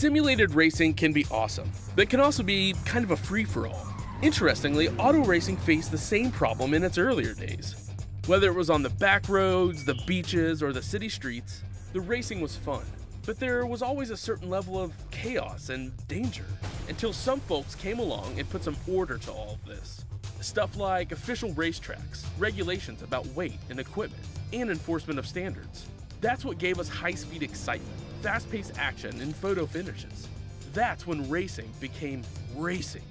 Simulated racing can be awesome, but it can also be kind of a free-for-all. Interestingly, auto racing faced the same problem in its earlier days. Whether it was on the back roads, the beaches, or the city streets, the racing was fun. But there was always a certain level of chaos and danger, until some folks came along and put some order to all of this. Stuff like official racetracks, regulations about weight and equipment, and enforcement of standards. That's what gave us high-speed excitement, fast-paced action, and photo finishes. That's when racing became racing.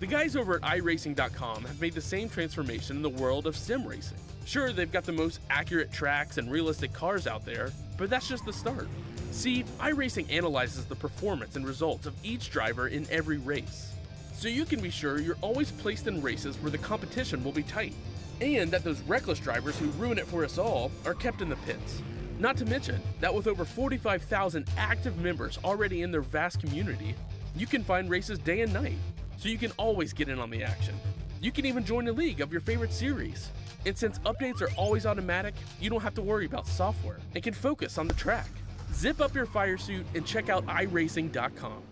The guys over at iRacing.com have made the same transformation in the world of sim racing. Sure, they've got the most accurate tracks and realistic cars out there, but that's just the start. See, iRacing analyzes the performance and results of each driver in every race, so you can be sure you're always placed in races where the competition will be tight, and that those reckless drivers who ruin it for us all are kept in the pits. Not to mention that with over 45,000 active members already in their vast community, you can find races day and night, so you can always get in on the action. You can even join a league of your favorite series. And since updates are always automatic, you don't have to worry about software and can focus on the track. Zip up your fire suit and check out iRacing.com.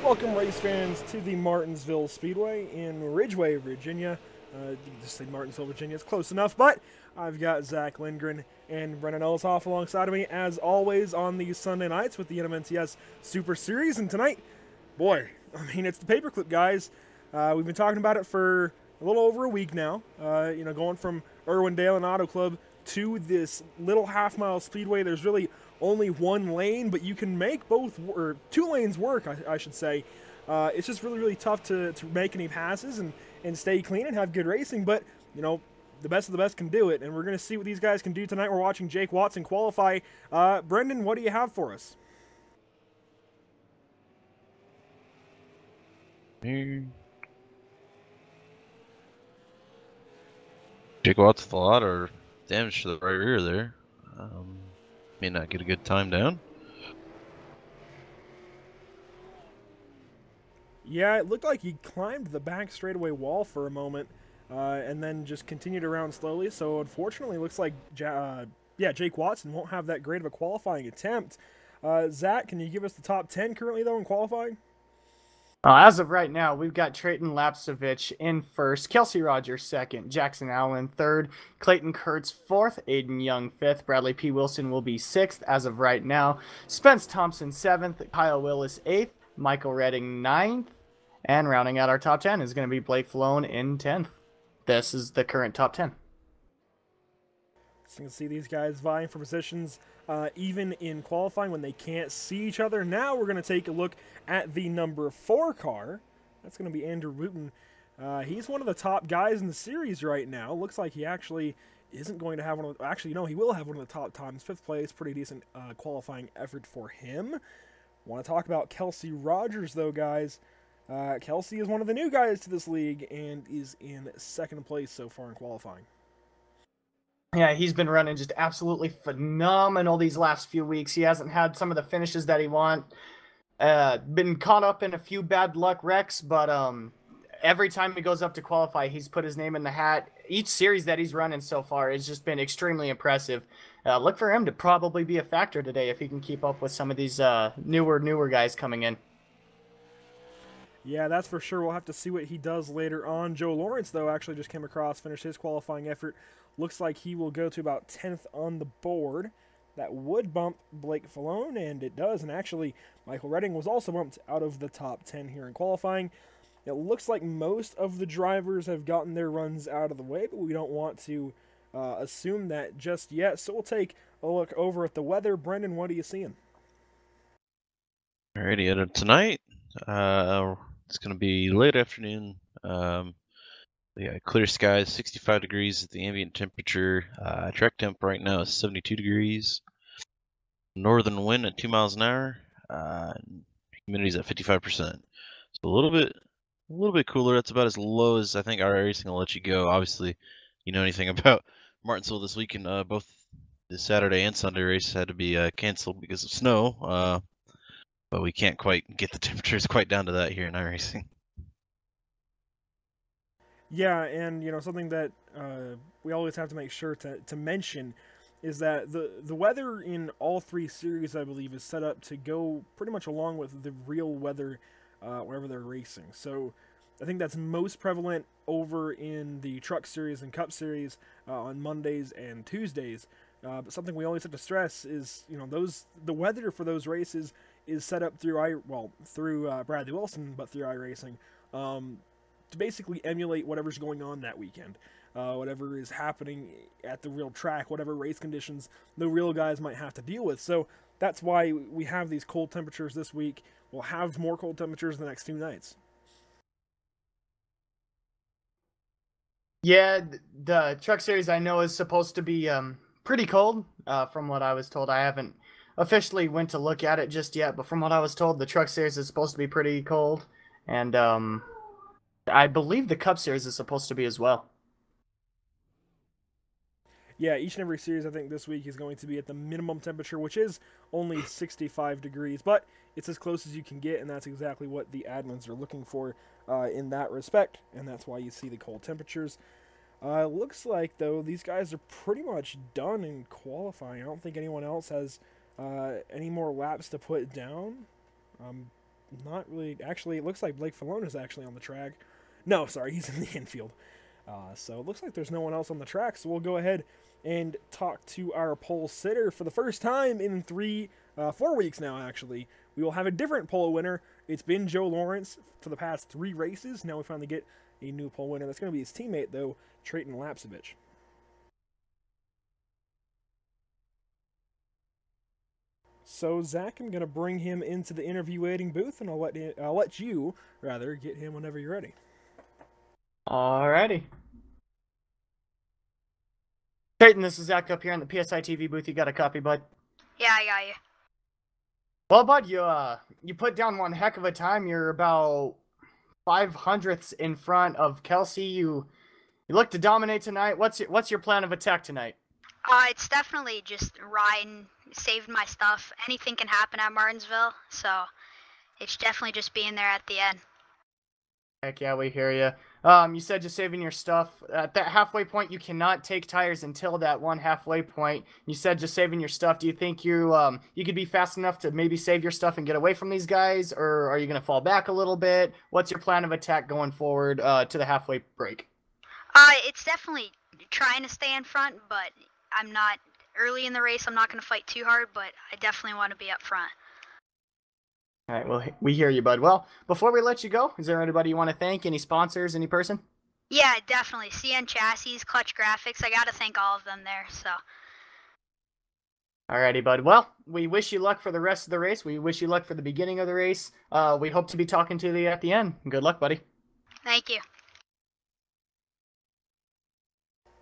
Welcome, race fans, to the Martinsville Speedway in Ridgeway, Virginia. You can just say Martinsville, Virginia. It's close enough, but I've got Zach Lindgren and Brennan Ellishoff alongside of me, as always, on these Sunday nights with the NMNTS Super Series. And tonight, boy, I mean, it's the paperclip, guys. We've been talking about it for a little over a week now. Going from Irwindale and Auto Club to this little half-mile speedway. There's really only one lane, but you can make both, or two lanes work, I should say. It's just really, really tough to make any passes and stay clean and have good racing, but, you know, the best of the best can do it, and we're going to see what these guys can do tonight. We're watching Jake Watson qualify. Brendan, what do you have for us? Jake Watts with a lot of damage to the right rear there. May not get a good time down. Yeah, it looked like he climbed the back straightaway wall for a moment and then just continued around slowly. So unfortunately, it looks like Jake Watson won't have that great of a qualifying attempt. Zach, can you give us the top 10 currently, though, in qualifying? As of right now, we've got Trayton Lapsovich in first, Kelsey Rogers second, Jackson Allen third, Clayton Kurtz fourth, Aiden Young fifth, Bradley P. Wilson will be sixth as of right now, Spence Thompson seventh, Kyle Willis eighth, Michael Redding ninth, and rounding out our top 10 is going to be Blake Falone in 10th. This is the current top 10. So you can see these guys vying for positions even in qualifying when they can't see each other. Now we're going to take a look at the number 4 car. That's going to be Andrew Wooten. He's one of the top guys in the series right now. Looks like he actually isn't going to have one of the, actually, no, he will have one of the top times. 5th place, pretty decent qualifying effort for him. Want to talk about Kelsey Rogers, though, guys. Kelsey is one of the new guys to this league and is in 2nd place so far in qualifying. Yeah, he's been running just absolutely phenomenal these last few weeks. He hasn't had some of the finishes that he wants. Been caught up in a few bad luck wrecks, but every time he goes up to qualify, he's put his name in the hat. Each series that he's running so far has just been extremely impressive. Look for him to probably be a factor today if he can keep up with some of these newer guys coming in. Yeah, that's for sure. We'll have to see what he does later on. Joe Lawrence, though, actually just came across, finished his qualifying effort. Looks like he will go to about 10th on the board. That would bump Blake Falone, and it does. And actually, Michael Redding was also bumped out of the top 10 here in qualifying. It looks like most of the drivers have gotten their runs out of the way, but we don't want to assume that just yet. So we'll take a look over at the weather. Brendan, what are you seeing? Alrighty, tonight, it's going to be late afternoon. Yeah, clear skies, 65 degrees at the ambient temperature. Track temp right now is 72 degrees. Northern wind at 2 miles an hour. Humidity's at 55%. So a little bit cooler. That's about as low as I think our racing will let you go. Obviously, you know anything about Martinsville this weekend? Both the Saturday and Sunday races had to be canceled because of snow. But we can't quite get the temperatures quite down to that here in iRacing. Yeah, and you know, something that we always have to make sure to mention is that the weather in all 3 series, I believe, is set up to go pretty much along with the real weather wherever they're racing. So I think that's most prevalent over in the Truck Series and Cup Series on Mondays and Tuesdays. But something we always have to stress is, you know, the weather for those races is set up through Bradley Wilson, but through iRacing. To basically emulate whatever's going on that weekend, whatever is happening at the real track, whatever race conditions the real guys might have to deal with. So that's why we have these cold temperatures this week. We'll have more cold temperatures the next 2 nights. Yeah, the Truck Series I know is supposed to be pretty cold, from what I was told. I haven't officially went to look at it just yet, but from what I was told, the Truck Series is supposed to be pretty cold, and I believe the Cup Series is supposed to be as well. Yeah, each and every series I think this week is going to be at the minimum temperature, which is only 65 degrees, but it's as close as you can get, and that's exactly what the admins are looking for in that respect, and that's why you see the cold temperatures. Looks like, though, these guys are pretty much done in qualifying. I don't think anyone else has any more laps to put down. Not really. Actually, it looks like Blake Falone is actually on the track. No, sorry, he's in the infield. So it looks like there's no one else on the track, so we'll go ahead and talk to our pole sitter. For the first time in 4 weeks now, actually, we will have a different pole winner. It's been Joe Lawrence for the past 3 races. Now we finally get a new pole winner. That's going to be his teammate, though, Trayton Lapsevich. So, Zach, I'm going to bring him into the interview waiting booth, and I'll let you get him whenever you're ready. Alrighty. Trayton, this is Zach up here in the PSI TV booth. You got a copy, bud? Yeah, I got you. Well, bud, you put down one heck of a time. You're about 500ths in front of Kelsey. You look to dominate tonight. What's your plan of attack tonight? It's definitely just riding, saving my stuff. Anything can happen at Martinsville, so it's definitely just being there at the end. Heck yeah, we hear you. You said just saving your stuff. At that halfway point, you cannot take tires until that one halfway point. You said just saving your stuff. Do you think you could be fast enough to maybe save your stuff and get away from these guys, or are you going to fall back a little bit? What's your plan of attack going forward to the halfway break? It's definitely trying to stay in front, but I'm not early in the race. I'm not going to fight too hard, but I definitely want to be up front. All right, well, we hear you, bud. Well, before we let you go, is there anybody you want to thank? Any sponsors, any person? Yeah, definitely. CN Chassis, Clutch Graphics. I got to thank all of them there, so. Alrighty, bud. Well, we wish you luck for the rest of the race. We wish you luck for the beginning of the race. We hope to be talking to you at the end. Good luck, buddy. Thank you.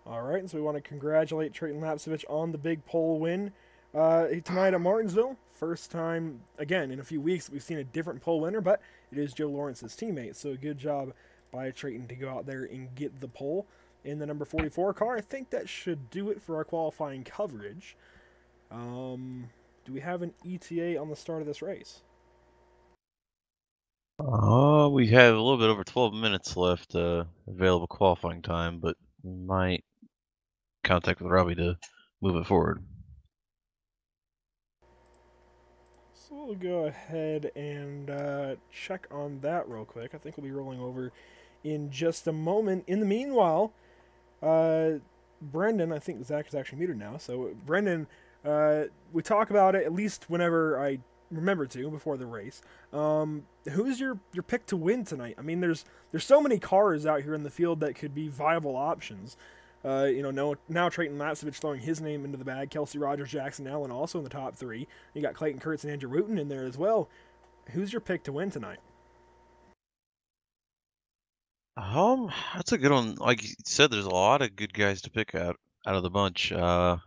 All right, so we want to congratulate Trayton Lapsevich on the big pole win tonight at Martinsville. First time, again, in a few weeks, we've seen a different pole winner, but it is Joe Lawrence's teammate. So good job by Trayton to go out there and get the pole in the number 44 car. I think that should do it for our qualifying coverage. Do we have an ETA on the start of this race? We have a little bit over 12 minutes left available qualifying time, but we might contact with Robbie to move it forward. So we'll go ahead and check on that real quick. I think we'll be rolling over in just a moment. In the meanwhile, Brendan, I think Zach is actually muted now. So Brendan, we talk about it at least whenever I remember to before the race. Who's your pick to win tonight? I mean, there's so many cars out here in the field that could be viable options. Now Trayton Lapsevich throwing his name into the bag. Kelsey Rogers, Jackson Allen also in the top 3. You got Clayton Kurtz and Andrew Wooten in there as well. Who's your pick to win tonight? That's a good one. Like you said, there's a lot of good guys to pick out of the bunch. I'm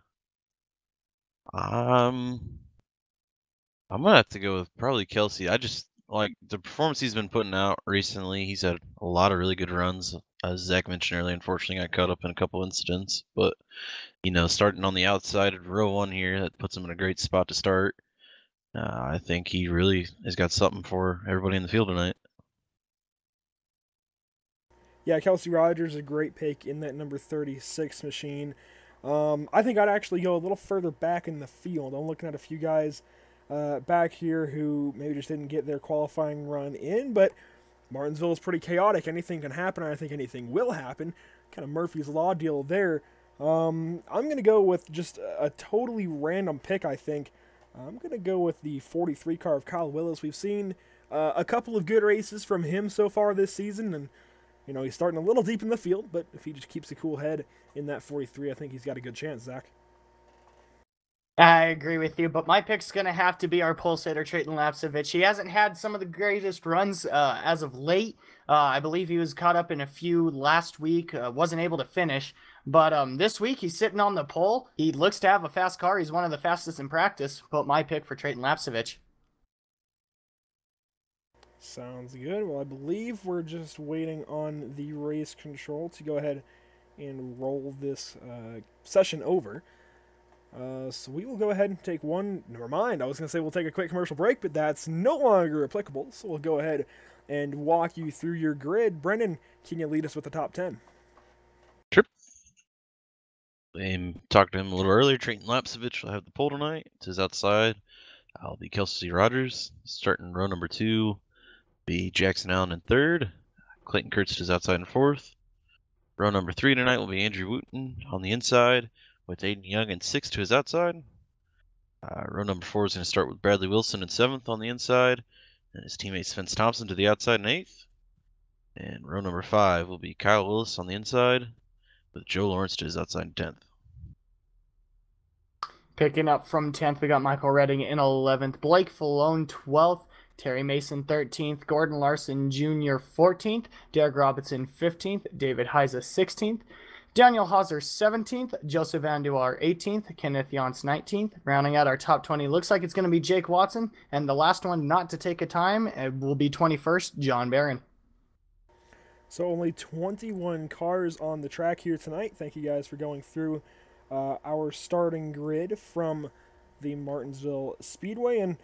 gonna have to go with probably Kelsey. I just like the performance he's been putting out recently. He's had a lot of really good runs. As Zach mentioned earlier, unfortunately got caught up in a couple incidents. But, starting on the outside of row 1 here, that puts him in a great spot to start. I think he really has got something for everybody in the field tonight. Yeah, Kelsey Rogers is a great pick in that number 36 machine. I think I'd actually go a little further back in the field. I'm looking at a few guys back here who maybe just didn't get their qualifying run in, but Martinsville is pretty chaotic. Anything can happen, and I think anything will happen. Kind of Murphy's Law deal there. I'm going to go with just a totally random pick, I think. I'm going to go with the 43 car of Kyle Willis. We've seen a couple of good races from him so far this season, and he's starting a little deep in the field, but if he just keeps a cool head in that 43, I think he's got a good chance, Zach. I agree with you, but my pick's going to have to be our pole sitter, Trayton Lapsevich. He hasn't had some of the greatest runs as of late. I believe he was caught up in a few last week, wasn't able to finish. But this week, he's sitting on the pole. He looks to have a fast car. He's one of the fastest in practice. But my pick for Trayton Lapsevich. Sounds good. Well, I believe we're just waiting on the race control to go ahead and roll this session over. So we will go ahead and take one. Never mind. I was going to say we'll take a quick commercial break, but that's no longer applicable. So we'll go ahead and walk you through your grid. Brendan, can you lead us with the top 10? Sure. Talked to him a little earlier. Trayton Lapsevich will have the pole tonight. It's his outside. I'll be Kelsey Rogers. Starting row number 2. Be Jackson Allen in 3rd. Clayton Kurtz is outside in 4th. Row number 3 tonight will be Andrew Wooten on the inside. with Aiden Young in 6th to his outside. Row number 4 is going to start with Bradley Wilson in 7th on the inside, and his teammate Spence Thompson to the outside in 8th. And row number 5 will be Kyle Willis on the inside, with Joe Lawrence to his outside in 10th. Picking up from 10th, we got Michael Redding in 11th, Blake Falone 12th, Terry Mason 13th, Gordon Larson Jr. 14th, Derek Robinson 15th, David Heisa 16th, Daniel Hauser 17th, Joseph Anduar 18th, Kenneth Yance 19th. Rounding out our top 20, looks like it's going to be Jake Watson, and the last one not to take a time will be 21st, John Barron. So only 21 cars on the track here tonight. Thank you guys for going through our starting grid from the Martinsville Speedway. And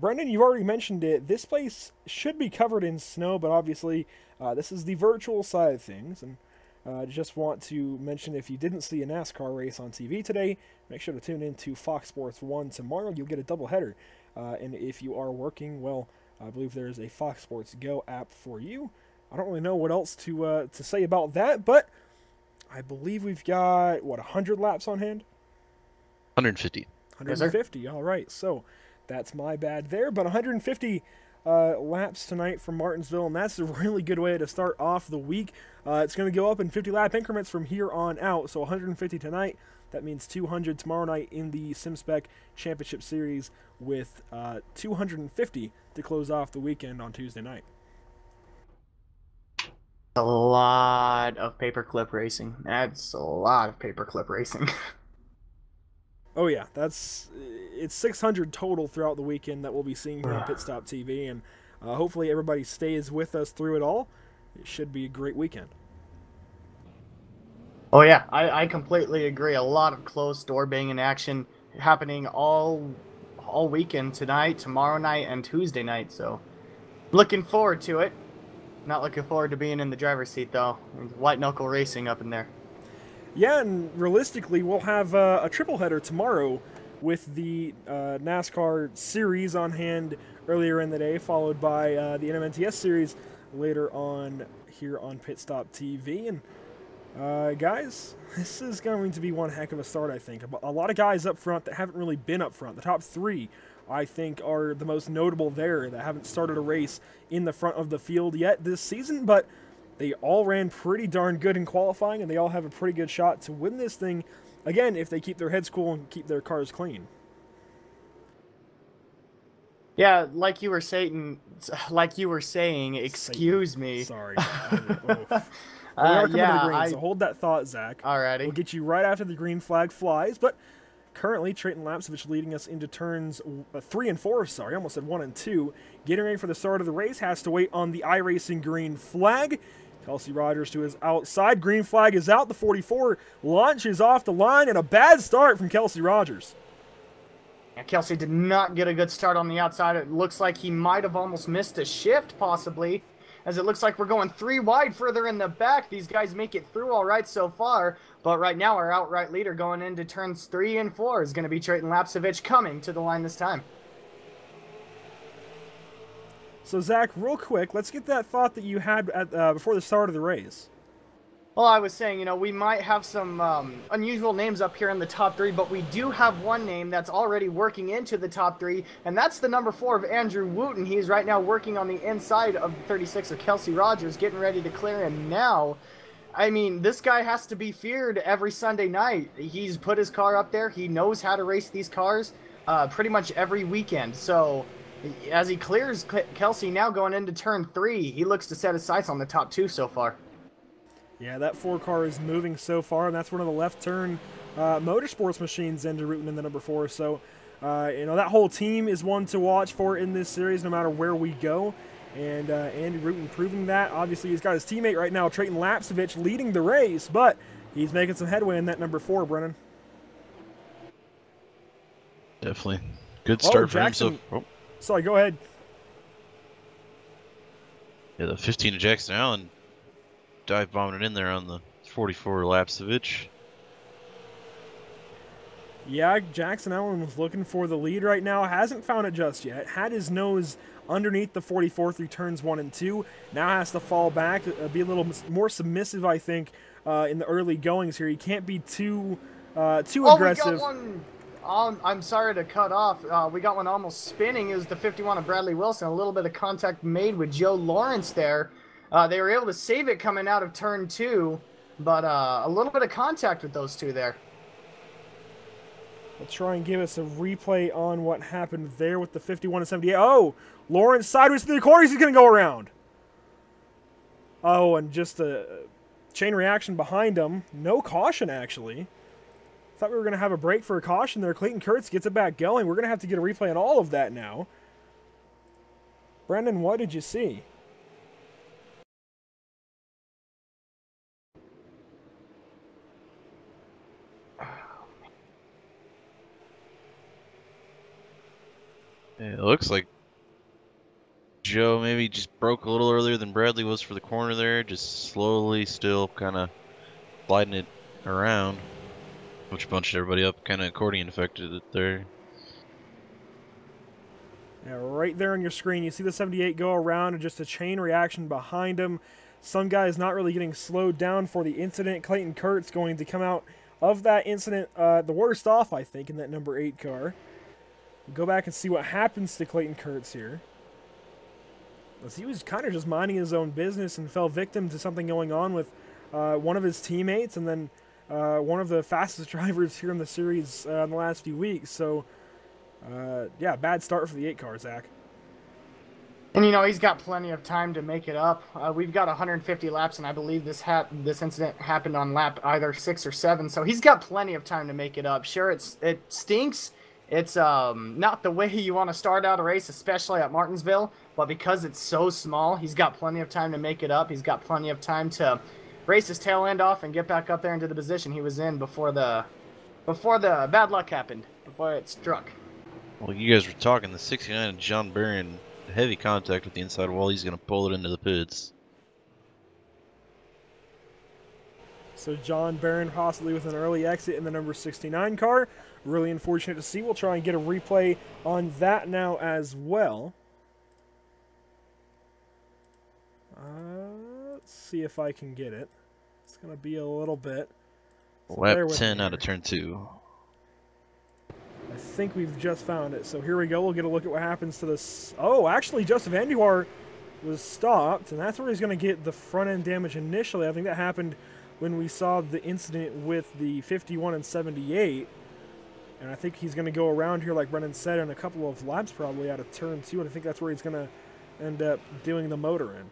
Brendan, you already mentioned it. This place should be covered in snow, but obviously this is the virtual side of things. And just want to mention, if you didn't see a NASCAR race on TV today, make sure to tune in to Fox Sports 1 tomorrow. You'll get a doubleheader. And if you are working, well, I believe there's a Fox Sports Go app for you. I don't really know what else to say about that, but I believe we've got, what, 100 laps on hand? 150. 150, all right. So that's my bad there, but 150 laps tonight from Martinsville, and that's a really good way to start off the week. It's going to go up in 50-lap increments from here on out, so 150 tonight. That means 200 tomorrow night in the SimSpec Championship Series, with 250 to close off the weekend on Tuesday night. A lot of paperclip racing. That's a lot of paperclip racing. Oh yeah, it's 600 total throughout the weekend that we'll be seeing here on Pit Stop TV, and hopefully everybody stays with us through it all. It should be a great weekend. Oh yeah, I completely agree. A lot of closed door banging action happening all weekend, tonight, tomorrow night, and Tuesday night. So looking forward to it. Not looking forward to being in the driver's seat though. White knuckle racing up in there. Yeah, and realistically, we'll have a triple header tomorrow with the NASCAR series on hand earlier in the day, followed by the NMNTS series later on here on Pit Stop TV. And guys, this is going to be one heck of a start, I think. A lot of guys up front that haven't really been up front. The top 3, I think, are the most notable there, that haven't started a race in the front of the field yet this season, but they all ran pretty darn good in qualifying, and they all have a pretty good shot to win this thing, again, if they keep their heads cool and keep their cars clean. Yeah, like you were saying, excuse me. Sorry. We are coming to the green, so hold that thought, Zach. Alrighty. We'll get you right after the green flag flies, but currently, Trayton Lapsovich leading us into turns 3 and 4, sorry, I almost said 1 and 2. Getting ready for the start of the race, has to wait on the iRacing green flag. Kelsey Rogers to his outside. Green flag is out. The 44 launches off the line, and a bad start from Kelsey Rogers. Yeah, Kelsey did not get a good start on the outside. It looks like he might have almost missed a shift, possibly, as it looks like we're going 3 wide further in the back. These guys make it through all right so far, but right now our outright leader going into turns 3 and 4 is going to be Trayton Lapsovich, coming to the line this time. So, Zach, real quick, let's get that thought that you had at, before the start of the race. Well, I was saying, you know, we might have some unusual names up here in the top 3, but we do have one name that's already working into the top 3, and that's the number 4 of Andrew Wooten. He's right now working on the inside of the 36 of Kelsey Rogers, getting ready to clear him now. I mean, this guy has to be feared every Sunday night. He's put his car up there. He knows how to race these cars pretty much every weekend. So as he clears Kelsey now going into turn 3, he looks to set his sights on the top 2 so far. Yeah, that 4 car is moving so far, and that's one of the left turn motorsports machines, Andrew Wooten in the number 4. So, you know, that whole team is one to watch for in this series, no matter where we go. And Andy Wooten proving that. Obviously, he's got his teammate right now, Trayton Lapsovich, leading the race, but he's making some headway in that number 4, Brennan. Definitely. Good start for him. So, sorry, go ahead. Yeah, the 15 of Jackson Allen dive bombing it in there on the 44 Lapsovich. Yeah, Jackson Allen was looking for the lead right now. Hasn't found it just yet. Had his nose underneath the 44 through turns 1 and 2. Now has to fall back, be a little more submissive, I think, in the early goings here. He can't be too Too Oh, aggressive. we got one. I'm sorry to cut off. We got one almost spinning. It was the 51 of Bradley Wilson. A little bit of contact made with Joe Lawrence there. They were able to save it coming out of turn 2, but a little bit of contact with those two there. We'll try and give us a replay on what happened there with the 51 and 78. Oh, Lawrence sideways through the corners. He's going to go around. Oh, and just a chain reaction behind him. No caution, actually. Thought we were going to have a break for a caution there. Clayton Kurtz gets it back going. We're going to have to get a replay on all of that now. Brendan, what did you see? Yeah, it looks like Joe maybe just broke a little earlier than Bradley was for the corner there, just slowly still kind of sliding it around, which bunched everybody up, kind of accordion affected it there. Yeah, right there on your screen, you see the 78 go around and just a chain reaction behind him. Some guy is not really getting slowed down for the incident. Clayton Kurtz going to come out of that incident the worst off, I think, in that number 8 car. Go back and see what happens to Clayton Kurtz here. As he was kind of just minding his own business and fell victim to something going on with one of his teammates and then one of the fastest drivers here in the series in the last few weeks. So, yeah, bad start for the 8 car, Zach. And, you know, he's got plenty of time to make it up. We've got 150 laps, and I believe this incident happened on lap either 6 or 7. So he's got plenty of time to make it up. Sure, it stinks. It's not the way you want to start out a race, especially at Martinsville. But because it's so small, he's got plenty of time to make it up. He's got plenty of time to race his tail end off and get back up there into the position he was in before the bad luck happened, before it struck. Well, you guys were talking, the 69 of John Barron, heavy contact with the inside wall. He's going to pull it into the pits. So John Barron possibly with an early exit in the number 69 car. Really unfortunate to see. We'll try and get a replay on that now as well. Let's see if I can get it. It's going to be a little bit. So Lap 10 out of turn 2. I think we've just found it. So here we go. We'll get a look at what happens to this. Oh, actually, Joseph Andujar was stopped, and that's where he's going to get the front end damage initially. I think that happened when we saw the incident with the 51 and 78. And I think he's going to go around here, like Brendan said, in a couple of laps probably out of turn 2. And I think that's where he's going to end up doing the motor in.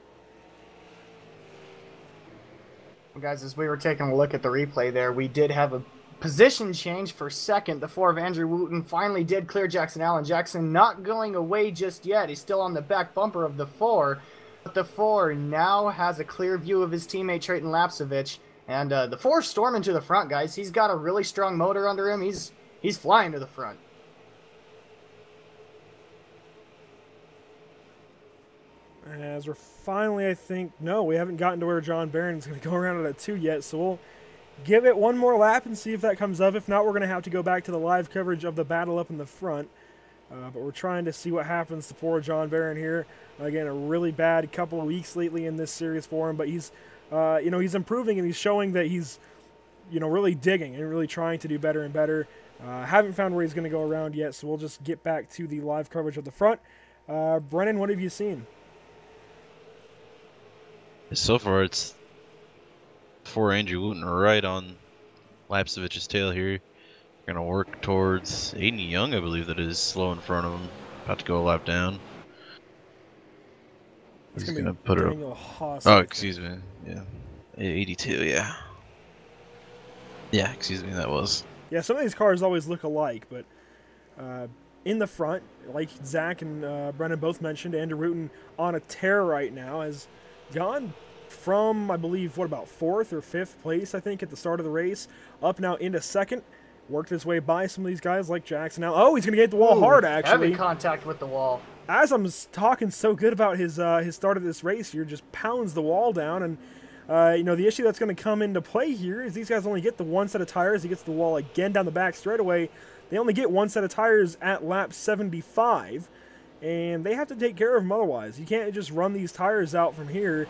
Guys, as we were taking a look at the replay there, we did have a position change for second. The 4 of Andrew Wooten finally did clear Jackson Allen. Jackson not going away just yet. He's still on the back bumper of the 4. But the 4 now has a clear view of his teammate Trayton Lapsovich. And the 4 storming to the front, guys. He's got a really strong motor under him. He's flying to the front. As we're finally, I think, no, we haven't gotten to where John Barron's going to go around at 2 yet, so we'll give it one more lap and see if that comes up. If not, we're going to have to go back to the live coverage of the battle up in the front. But we're trying to see what happens to poor John Barron here. Again, a really bad couple of weeks lately in this series for him, but he's, you know, he's improving and he's showing that he's, you know, really digging and really trying to do better and better. Haven't found where he's going to go around yet, so we'll just get back to the live coverage of the front. Brennan, what have you seen? So far, it's 4 Andrew Wooten right on Lapsovich's tail here. Going to work towards Aiden Young, I believe that is slow in front of him. About to go a lap down. He's going to put it up. Oh, excuse me. Yeah. 82, yeah. Yeah, excuse me, that was. Yeah, some of these cars always look alike, but in the front, like Zach and Brennan both mentioned, Andrew Wooten on a tear right now has gone from, I believe, what, about 4th or 5th place, I think, at the start of the race, up now into 2nd. Worked his way by some of these guys like Jackson. Now, oh, he's going to get the wall hard, actually. Heavy contact with the wall. As I'm talking so good about his start of this race here, just pounds the wall down. And, you know, the issue that's going to come into play here is these guys only get the 1 set of tires. He gets the wall again down the back straightaway. They only get 1 set of tires at lap 75. And they have to take care of them otherwise. You can't just run these tires out from here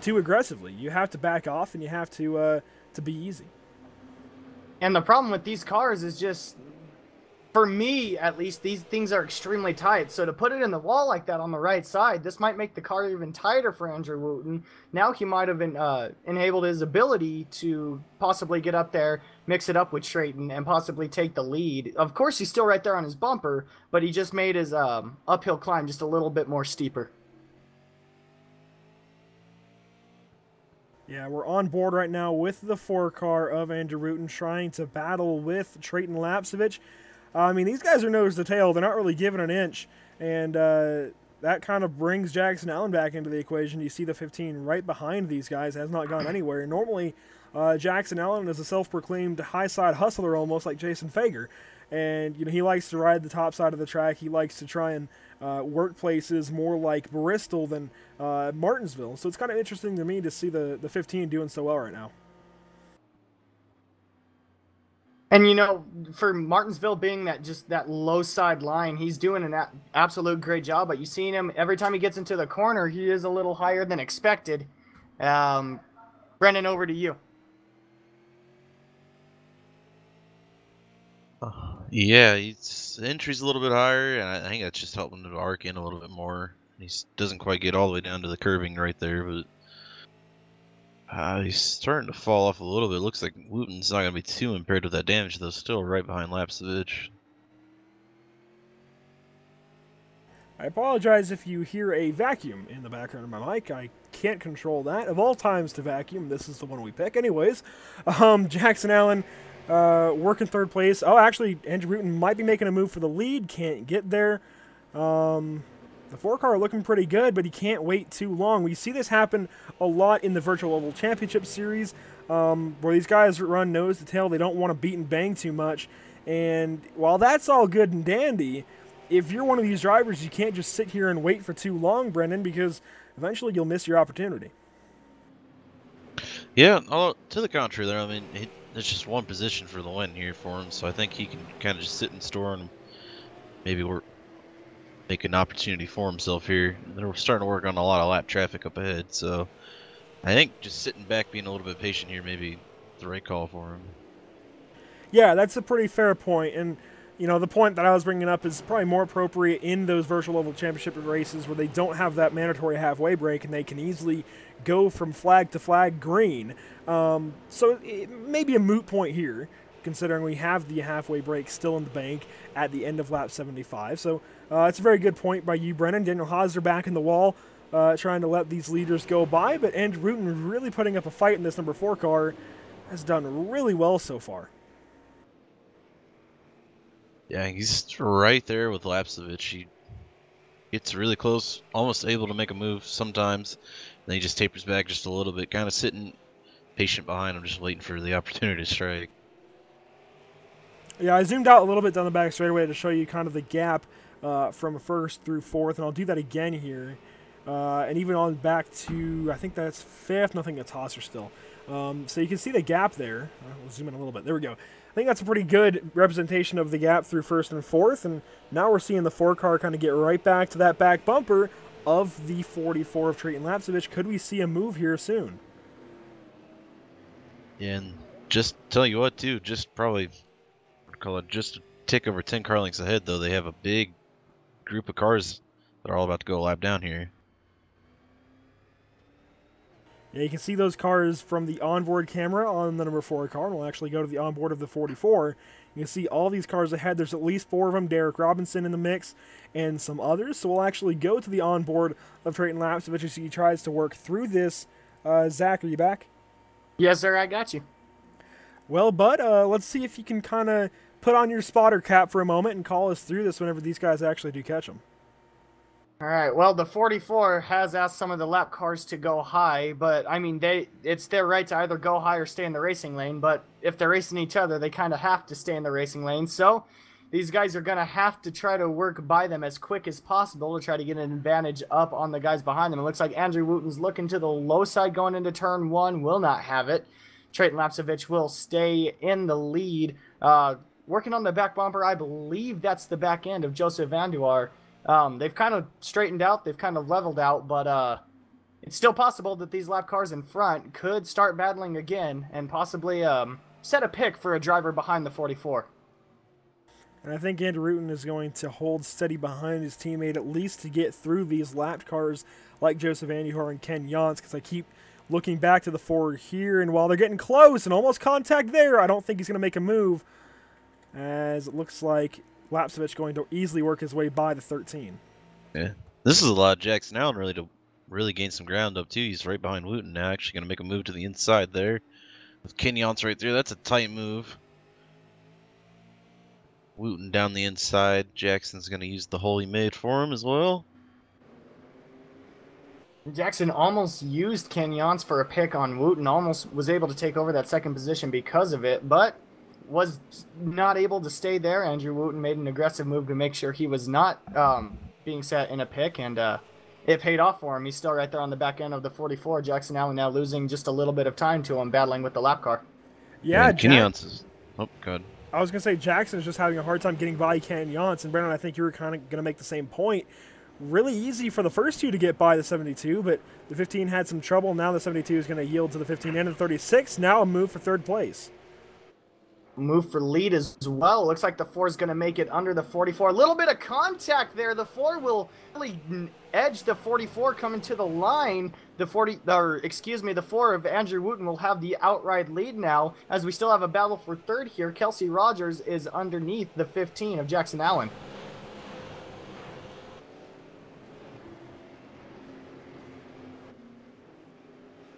too aggressively. You have to back off and you have to be easy. And the problem with these cars is just, for me at least, these things are extremely tight. So to put it in the wall like that on the right side, this might make the car even tighter for Andrew Wooten. Now he might have enabled his ability to possibly get up there, mix it up with Straighten, and possibly take the lead. Of course, he's still right there on his bumper, but he just made his uphill climb just a little bit more steeper. Yeah, we're on board right now with the 4-car of Andrew Wooten trying to battle with Trayton Lapcevich. I mean, these guys are nose to tail. They're not really giving an inch, and that kind of brings Jackson Allen back into the equation. You see the 15 right behind these guys, has not gone anywhere. Normally, Jackson Allen is a self-proclaimed high-side hustler, almost like Jason Fager. And he likes to ride the top side of the track. He likes to try and work places more like Bristol than Martinsville. So it's kind of interesting to me to see the 15 doing so well right now. And for Martinsville being that low side line, he's doing an absolute great job. But you've seen him every time he gets into the corner, he is a little higher than expected. Brendan, over to you. Yeah, the entry's a little bit higher, and I think that's just helping him to arc in a little bit more. He doesn't quite get all the way down to the curving right there, but he's starting to fall off a little bit. Looks like Wooten's not going to be too impaired with that damage, though. Still right behind Lapcevich. I apologize if you hear a vacuum in the background of my mic. I can't control that. Of all times to vacuum, this is the one we pick. Anyways, Jackson Allen working third place. Oh, actually, Andrew Wooten might be making a move for the lead. Can't get there. The 4-car looking pretty good, but he can't wait too long. We see this happen a lot in the Virtual Oval Championship Series, where these guys run nose to tail. They don't want to beat and bang too much. And while that's all good and dandy, if you're one of these drivers, you can't just sit here and wait for too long, Brendan, because eventually you'll miss your opportunity. Yeah, although to the contrary there, I mean, it's just one position for the win here for him, so I think he can kind of just sit in store and maybe make an opportunity for himself here. They're starting to work on a lot of lap traffic up ahead, so I think just sitting back, being a little bit patient here, maybe the right call for him. Yeah, that's a pretty fair point, and the point that I was bringing up is probably more appropriate in those Virtual Oval Championship races where they don't have that mandatory halfway break and they can easily go from flag to flag green. So it may be a moot point here, considering we have the halfway break still in the bank at the end of lap 75. So it's a very good point by you, Brennan. Daniel Hauser back in the wall, trying to let these leaders go by, but Andrew Wooten really putting up a fight in this number 4 car. Has done really well so far. Yeah, he's right there with Lapcevich. He gets really close, almost able to make a move sometimes. Then he just tapers back just a little bit, kind of sitting patient behind him, just waiting for the opportunity to strike. Yeah, I zoomed out a little bit down the back straightaway to show you kind of the gap from first through fourth, and I'll do that again here. And even on back to, I think that's fifth, nothing that's Hauser still. So you can see the gap there. We'll zoom in a little bit. There we go. I think that's a pretty good representation of the gap through first and fourth, and now we're seeing the 4-car kind of get right back to that back bumper of the 44 of Trayton Lapcevich. Could we see a move here soon? Yeah, and just tell you what, too, just probably call it just a tick over 10 car lengths ahead, though. They have a big group of cars that are all about to go a lap down here. Yeah, you can see those cars from the onboard camera on the number 4 car, and we'll actually go to the onboard of the 44. You can see all these cars ahead. There's at least 4 of them. Derek Robinson in the mix and some others. So we'll actually go to the onboard of Trayton Lapcevich as he tries to work through this. Zach, are you back? Yes, sir, I got you. Well, bud, let's see if you can kind of put on your spotter cap for a moment and call us through this whenever these guys actually do catch them. All right, well, the 44 has asked some of the lap cars to go high, but, I mean, it's their right to either go high or stay in the racing lane, but if they're racing each other, they kind of have to stay in the racing lane, so these guys are going to have to try to work by them as quick as possible to try to get an advantage up on the guys behind them. It looks like Andrew Wooten's looking to the low side going into turn 1, will not have it. Trayton Lapcevich will stay in the lead. Working on the back bumper, I believe that's the back end of Joseph Vanduar. They've kind of straightened out, they've kind of leveled out, but it's still possible that these lap cars in front could start battling again and possibly set a pick for a driver behind the 44. And I think Andrew Rutten is going to hold steady behind his teammate at least to get through these lapped cars like Joseph Andujar and Ken Yance, because I keep looking back to the forward here, and while they're getting close and almost contact there, I don't think he's going to make a move, as it looks like Lapsevich going to easily work his way by the 13. Yeah, this is a lot of Jackson Allen really gain some ground up too. He's right behind Wooten now, actually going to make a move to the inside there. With Ken Yance right there, that's a tight move. Wooten down the inside. Jackson's going to use the hole he made for him as well. Jackson almost used Ken Yance for a pick on Wooten, almost was able to take over that second position because of it, but was not able to stay there. Andrew Wooten made an aggressive move to make sure he was not being set in a pick, and it paid off for him. He's still right there on the back end of the 44. Jackson Allen now losing just a little bit of time to him, battling with the lap car. Yeah, Ken Yance is... Oh, good. I was going to say Jackson's just having a hard time getting by Ken Yance, and Brandon, I think you were kind of going to make the same point. Really easy for the first two to get by the 72, but the 15 had some trouble. Now the 72 is going to yield to the 15 and the 36. Now a move for third place. Move for lead as well. Looks like the 4 is going to make it under the 44. A little bit of contact there. The 4 will really edge the 44 coming to the line. The 4 of Andrew Wooten will have the outright lead now, as we still have a battle for third here. Kelsey Rogers is underneath the 15 of Jackson Allen.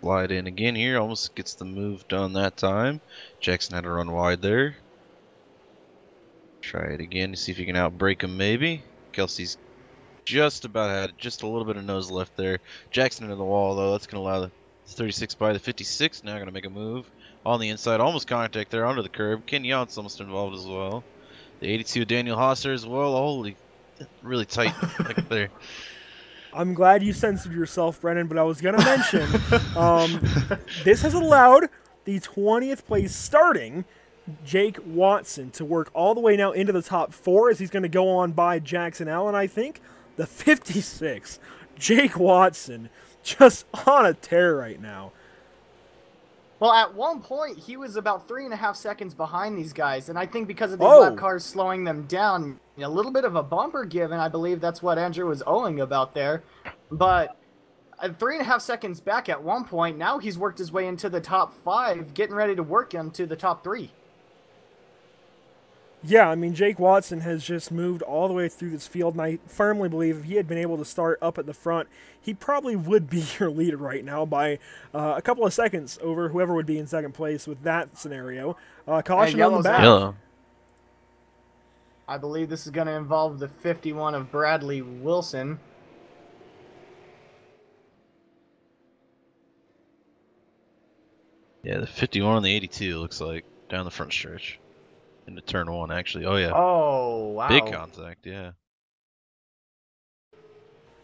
Slide in again here, almost gets the move done that time. Jackson had to run wide there. Try it again to see if he can outbrake him maybe. Kelsey's just about had just a little bit of nose left there. Jackson into the wall though, that's going to allow the 36 by the 56. Now going to make a move on the inside, almost contact there under the curb. Ken Yance almost involved as well. The 82 Daniel Hosser as well. Holy, really tight back there. I'm glad you censored yourself, Brennan, but I was going to mention this has allowed the 20th place starting Jake Watson to work all the way now into the top 4, as he's going to go on by Jackson Allen, I think. The 56, Jake Watson, just on a tear right now. Well, at one point, he was about 3.5 seconds behind these guys, and I think because of these lap cars slowing them down, a little bit of a bumper given. I believe that's what Andrew was owing about there. But 3.5 seconds back at one point, now he's worked his way into the top 5, getting ready to work into the top 3. Yeah, I mean, Jake Watson has just moved all the way through this field, and I firmly believe if he had been able to start up at the front, he probably would be your leader right now by a couple of seconds over whoever would be in second place with that scenario. Caution on the back. Yellow. I believe this is going to involve the 51 of Bradley Wilson. Yeah, the 51 and the 82 looks like down the front stretch. Into turn 1, actually. Oh, yeah. Oh, wow. Big contact, yeah.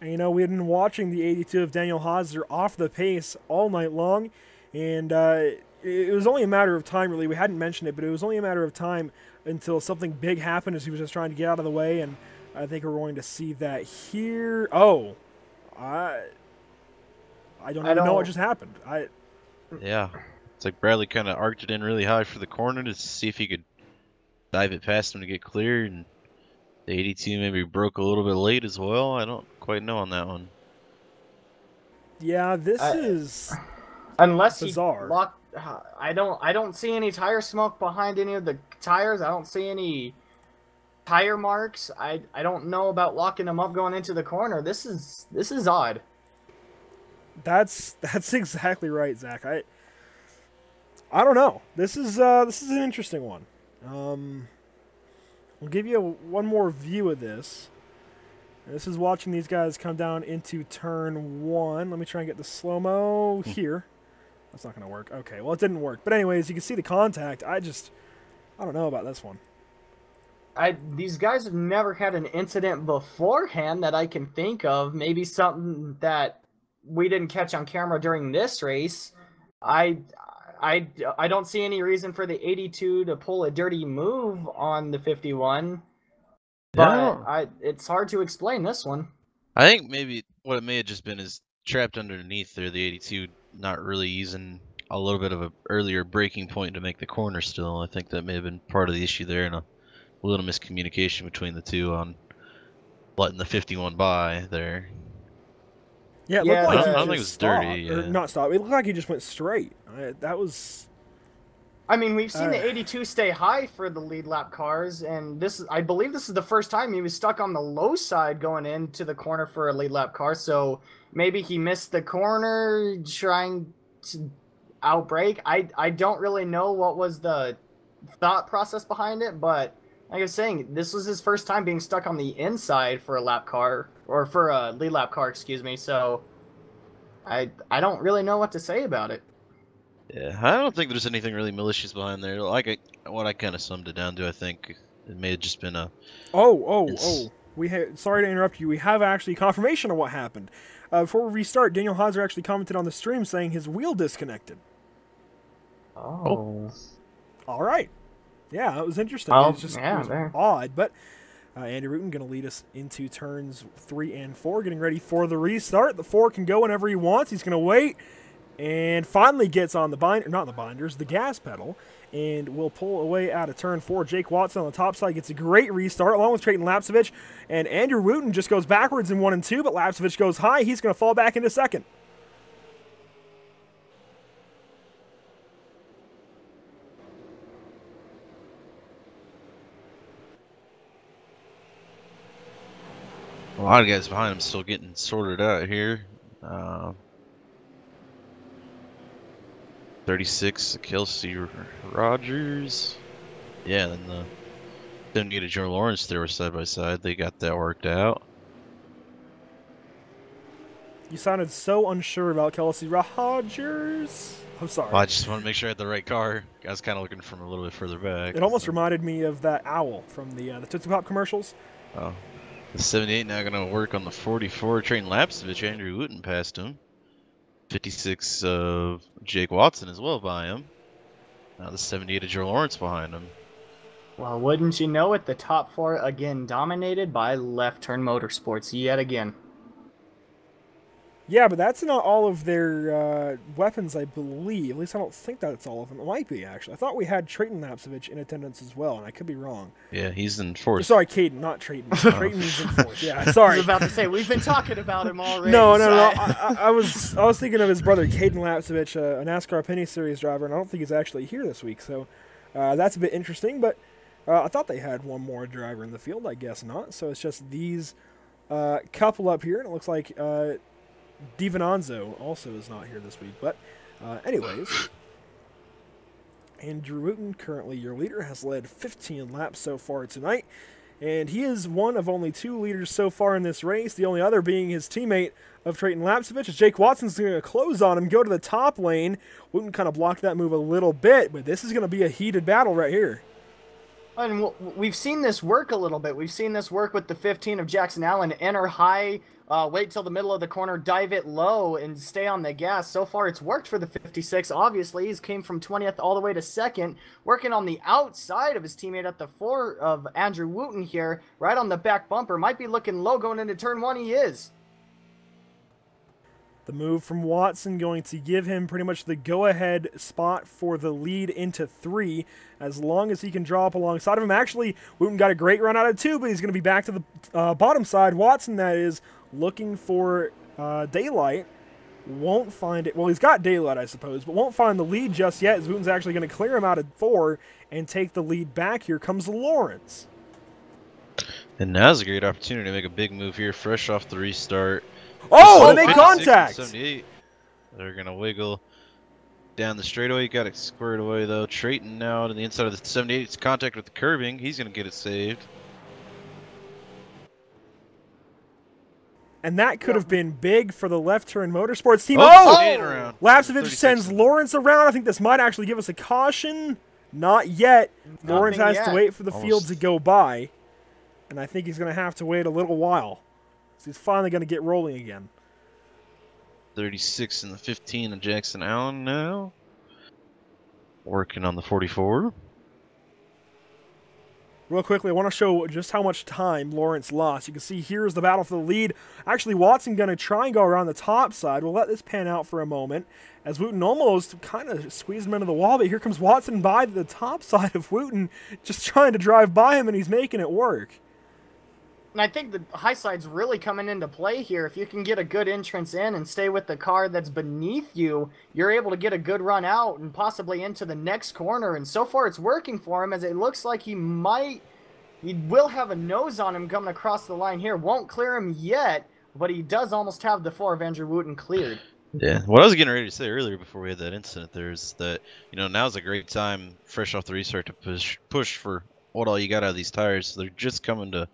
And, you know, we've been watching the 82 of Daniel Hosser off the pace all night long, and it was only a matter of time, really. We hadn't mentioned it, but it was only a matter of time until something big happened as he was just trying to get out of the way, and I think we're going to see that here. Oh, I don't even know what just happened. Yeah. It's like Bradley kind of arced it in really high for the corner to see if he could dive it past him to get clear, and the 82 maybe broke a little bit late as well. I don't quite know on that one. Yeah, this is unless bizarre. He locked. I don't see any tire smoke behind any of the tires. I don't see any tire marks. I don't know about locking them up going into the corner. This is odd. That's exactly right, Zach. I don't know. This is an interesting one. We'll give you one more view of this. This is watching these guys come down into turn 1. Let me try and get the slow-mo here. That's not going to work. Okay, well, it didn't work. But anyways, you can see the contact. I don't know about this one. These guys have never had an incident beforehand that I can think of. Maybe something that we didn't catch on camera during this race. I don't see any reason for the 82 to pull a dirty move on the 51. But it's hard to explain this one. I think maybe what it may have just been is trapped underneath there, the 82 not really using a little bit of an earlier breaking point to make the corner still. I think that may have been part of the issue there, and a little miscommunication between the two on letting the 51 by there. Yeah, it looked Yeah, like I he don't just think it was stopped, dirty, or yeah. not stopped. It looked like he just went straight. That was. I mean, we've seen the 82 stay high for the lead lap cars, and I believe this is the first time he was stuck on the low side going into the corner for a lead lap car. So maybe he missed the corner trying to outbrake. I don't really know what was the thought process behind it, but like I was saying, this was his first time being stuck on the inside for a lap car, or for a lead lap car, excuse me. So I don't really know what to say about it. Yeah, I don't think there's anything really malicious behind there. Like what I kind of summed it down to, I think it may have just been a. Sorry to interrupt you. We have actually confirmation of what happened. Before we restart, Daniel Hauser actually commented on the stream saying his wheel disconnected. Oh. All right. Yeah, it was interesting. Oh, it was odd, but Andy Rutten going to lead us into turns 3 and 4, getting ready for the restart. The 4 can go whenever he wants. He's going to wait. And finally gets on the the gas pedal, and will pull away out of turn 4. Jake Watson on the top side gets a great restart, along with Trayton Lapsevich, and Andrew Wooten just goes backwards in 1 and 2, but Lapsevich goes high. He's going to fall back into second. A lot of guys behind him still getting sorted out here. 36, Kelsey Rogers. Yeah, and the 78 of Joe Lawrence there were side by side. They got that worked out. You sounded so unsure about Kelsey Rogers. I'm sorry. Well, I just want to make sure I had the right car. I was kind of looking from a little bit further back. It almost reminded me of that owl from the Tootsie Pop commercials. Oh. The 78 now going to work on the 44. Trayton Lapsevich, Andrew Wooten passed him. 56 of Jake Watson as well by him. Now the 78 of Joe Lawrence behind him. Well, wouldn't you know it, the top 4 again dominated by Left Turn Motorsports yet again. Yeah, but that's not all of their weapons, I believe. At least I don't think that's all of them. It might be, actually. I thought we had Trayton Lapsevich in attendance as well, and I could be wrong. Yeah, he's in 4th. Sorry, Caden, not Trayton. Trayton's in 4th. Yeah, sorry. I was about to say, we've been talking about him already. No. I was thinking of his brother, Caden Lapsevich, a NASCAR Penny Series driver, and I don't think he's actually here this week, so that's a bit interesting. But I thought they had one more driver in the field. I guess not. So it's just these couple up here, and it looks like Divanonzo also is not here this week. But anyways, Andrew Wooten, currently your leader, has led 15 laps so far tonight. And he is one of only 2 leaders so far in this race, the only other being his teammate of Trayton Lapsevich, as Jake Watson's going to close on him, go to the top lane. Wooten kind of blocked that move a little bit, but this is going to be a heated battle right here. And we've seen this work a little bit. We've seen this work with the 15 of Jackson Allen. Enter high, wait till the middle of the corner, dive it low, and stay on the gas. So far, it's worked for the 56. Obviously, he's came from 20th all the way to 2nd, working on the outside of his teammate at the 4 of Andrew Wooten here, right on the back bumper. Might be looking low going into turn 1. He is. The move from Watson going to give him pretty much the go-ahead spot for the lead into 3, as long as he can draw up alongside of him. Actually, Wooten got a great run out of 2, but he's going to be back to the bottom side. Watson, that is, looking for daylight. Won't find it. Well, he's got daylight, I suppose, but won't find the lead just yet, as Wooten's actually going to clear him out at 4 and take the lead back. Here comes Lawrence. And now's a great opportunity to make a big move here, fresh off the restart. Oh, they make contact! 78. They're going to wiggle down the straightaway. Got it squared away, though. Trayton now to the inside of the 78. It's contact with the curbing. He's going to get it saved. And that could have been big for the Left Turn Motorsports team. Lapsevich sends Lawrence around. I think this might actually give us a caution. Not yet. Lawrence has to wait for the field to go by. And I think he's going to have to wait a little while. So he's finally going to get rolling again. 36 and the 15 of Jackson Allen now. Working on the 44. Real quickly, I want to show just how much time Lawrence lost. You can see here's the battle for the lead. Actually, Watson going to try and go around the top side. We'll let this pan out for a moment, as Wooten almost kind of squeezed him into the wall, but here comes Watson by the top side of Wooten, just trying to drive by him, and he's making it work. And I think the high side's really coming into play here. If you can get a good entrance in and stay with the car that's beneath you, you're able to get a good run out and possibly into the next corner. And so far it's working for him, as it looks like he will have a nose on him coming across the line here. Won't clear him yet, but he does almost have the 4 of Andrew Wooten cleared. Yeah, what I was getting ready to say earlier before we had that incident there is that, you know, now's a great time, fresh off the restart, to push for what all you got out of these tires. So they're just coming to,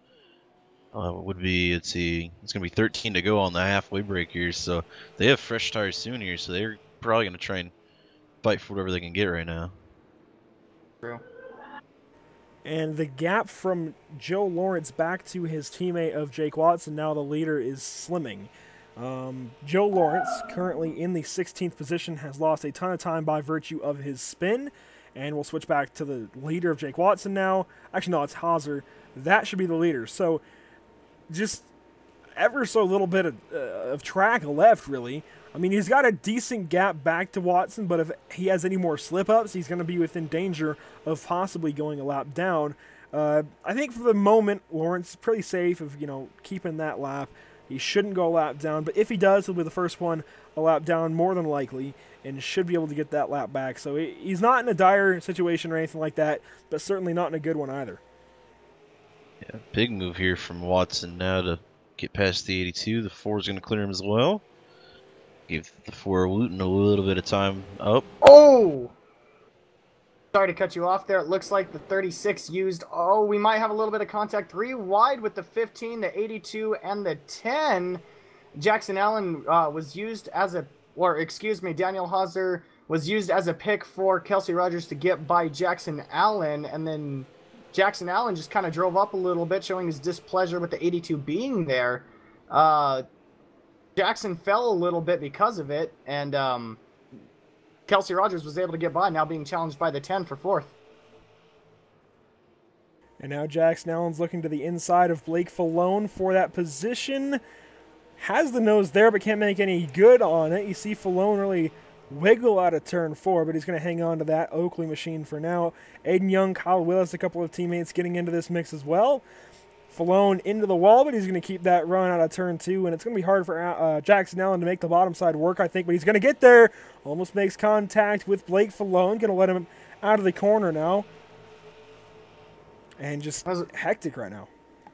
let's see, it's going to be 13 to go on the halfway break here. So they have fresh tires soon here, so they're probably going to try and fight for whatever they can get right now. True. And the gap from Joe Lawrence back to his teammate of Jake Watson, now the leader, is slimming. Joe Lawrence, currently in the 16th position, has lost a ton of time by virtue of his spin. And we'll switch back to the leader of Jake Watson now. Actually, no, it's Hauser. That should be the leader. So just ever so little bit of track left, really. I mean, he's got a decent gap back to Watson, but if he has any more slip-ups, he's going to be within danger of possibly going a lap down. I think for the moment, Lawrence is pretty safe of, keeping that lap. He shouldn't go a lap down, but if he does, he'll be the first one a lap down, more than likely, and should be able to get that lap back. So he's not in a dire situation or anything like that, but certainly not in a good one either. Yeah, big move here from Watson now to get past the 82. The 4 is going to clear him as well. Give the 4 Wooten a little bit of time up. Oh! Sorry to cut you off there. It looks like the 36 used. Oh, we might have a little bit of contact. 3 wide with the 15, the 82, and the 10. Jackson Allen was used as a, Daniel Hauser was used as a pick for Kelsey Rogers to get by Jackson Allen, and then Jackson Allen just kind of drove up a little bit, showing his displeasure with the 82 being there. Jackson fell a little bit because of it, and Kelsey Rogers was able to get by, now being challenged by the 10 for 4th. And now Jackson Allen's looking to the inside of Blake Falone for that position. Has the nose there, but can't make any good on it. You see Falone really wiggle out of turn 4, but he's going to hang on to that Oakley machine for now. Aiden Young, Kyle Willis, a couple of teammates getting into this mix as well. Falone into the wall, but he's going to keep that run out of turn 2, and it's going to be hard for Jackson Allen to make the bottom side work, I think, but he's going to get there. Almost makes contact with Blake Falone. Going to let him out of the corner now. And just hectic right now.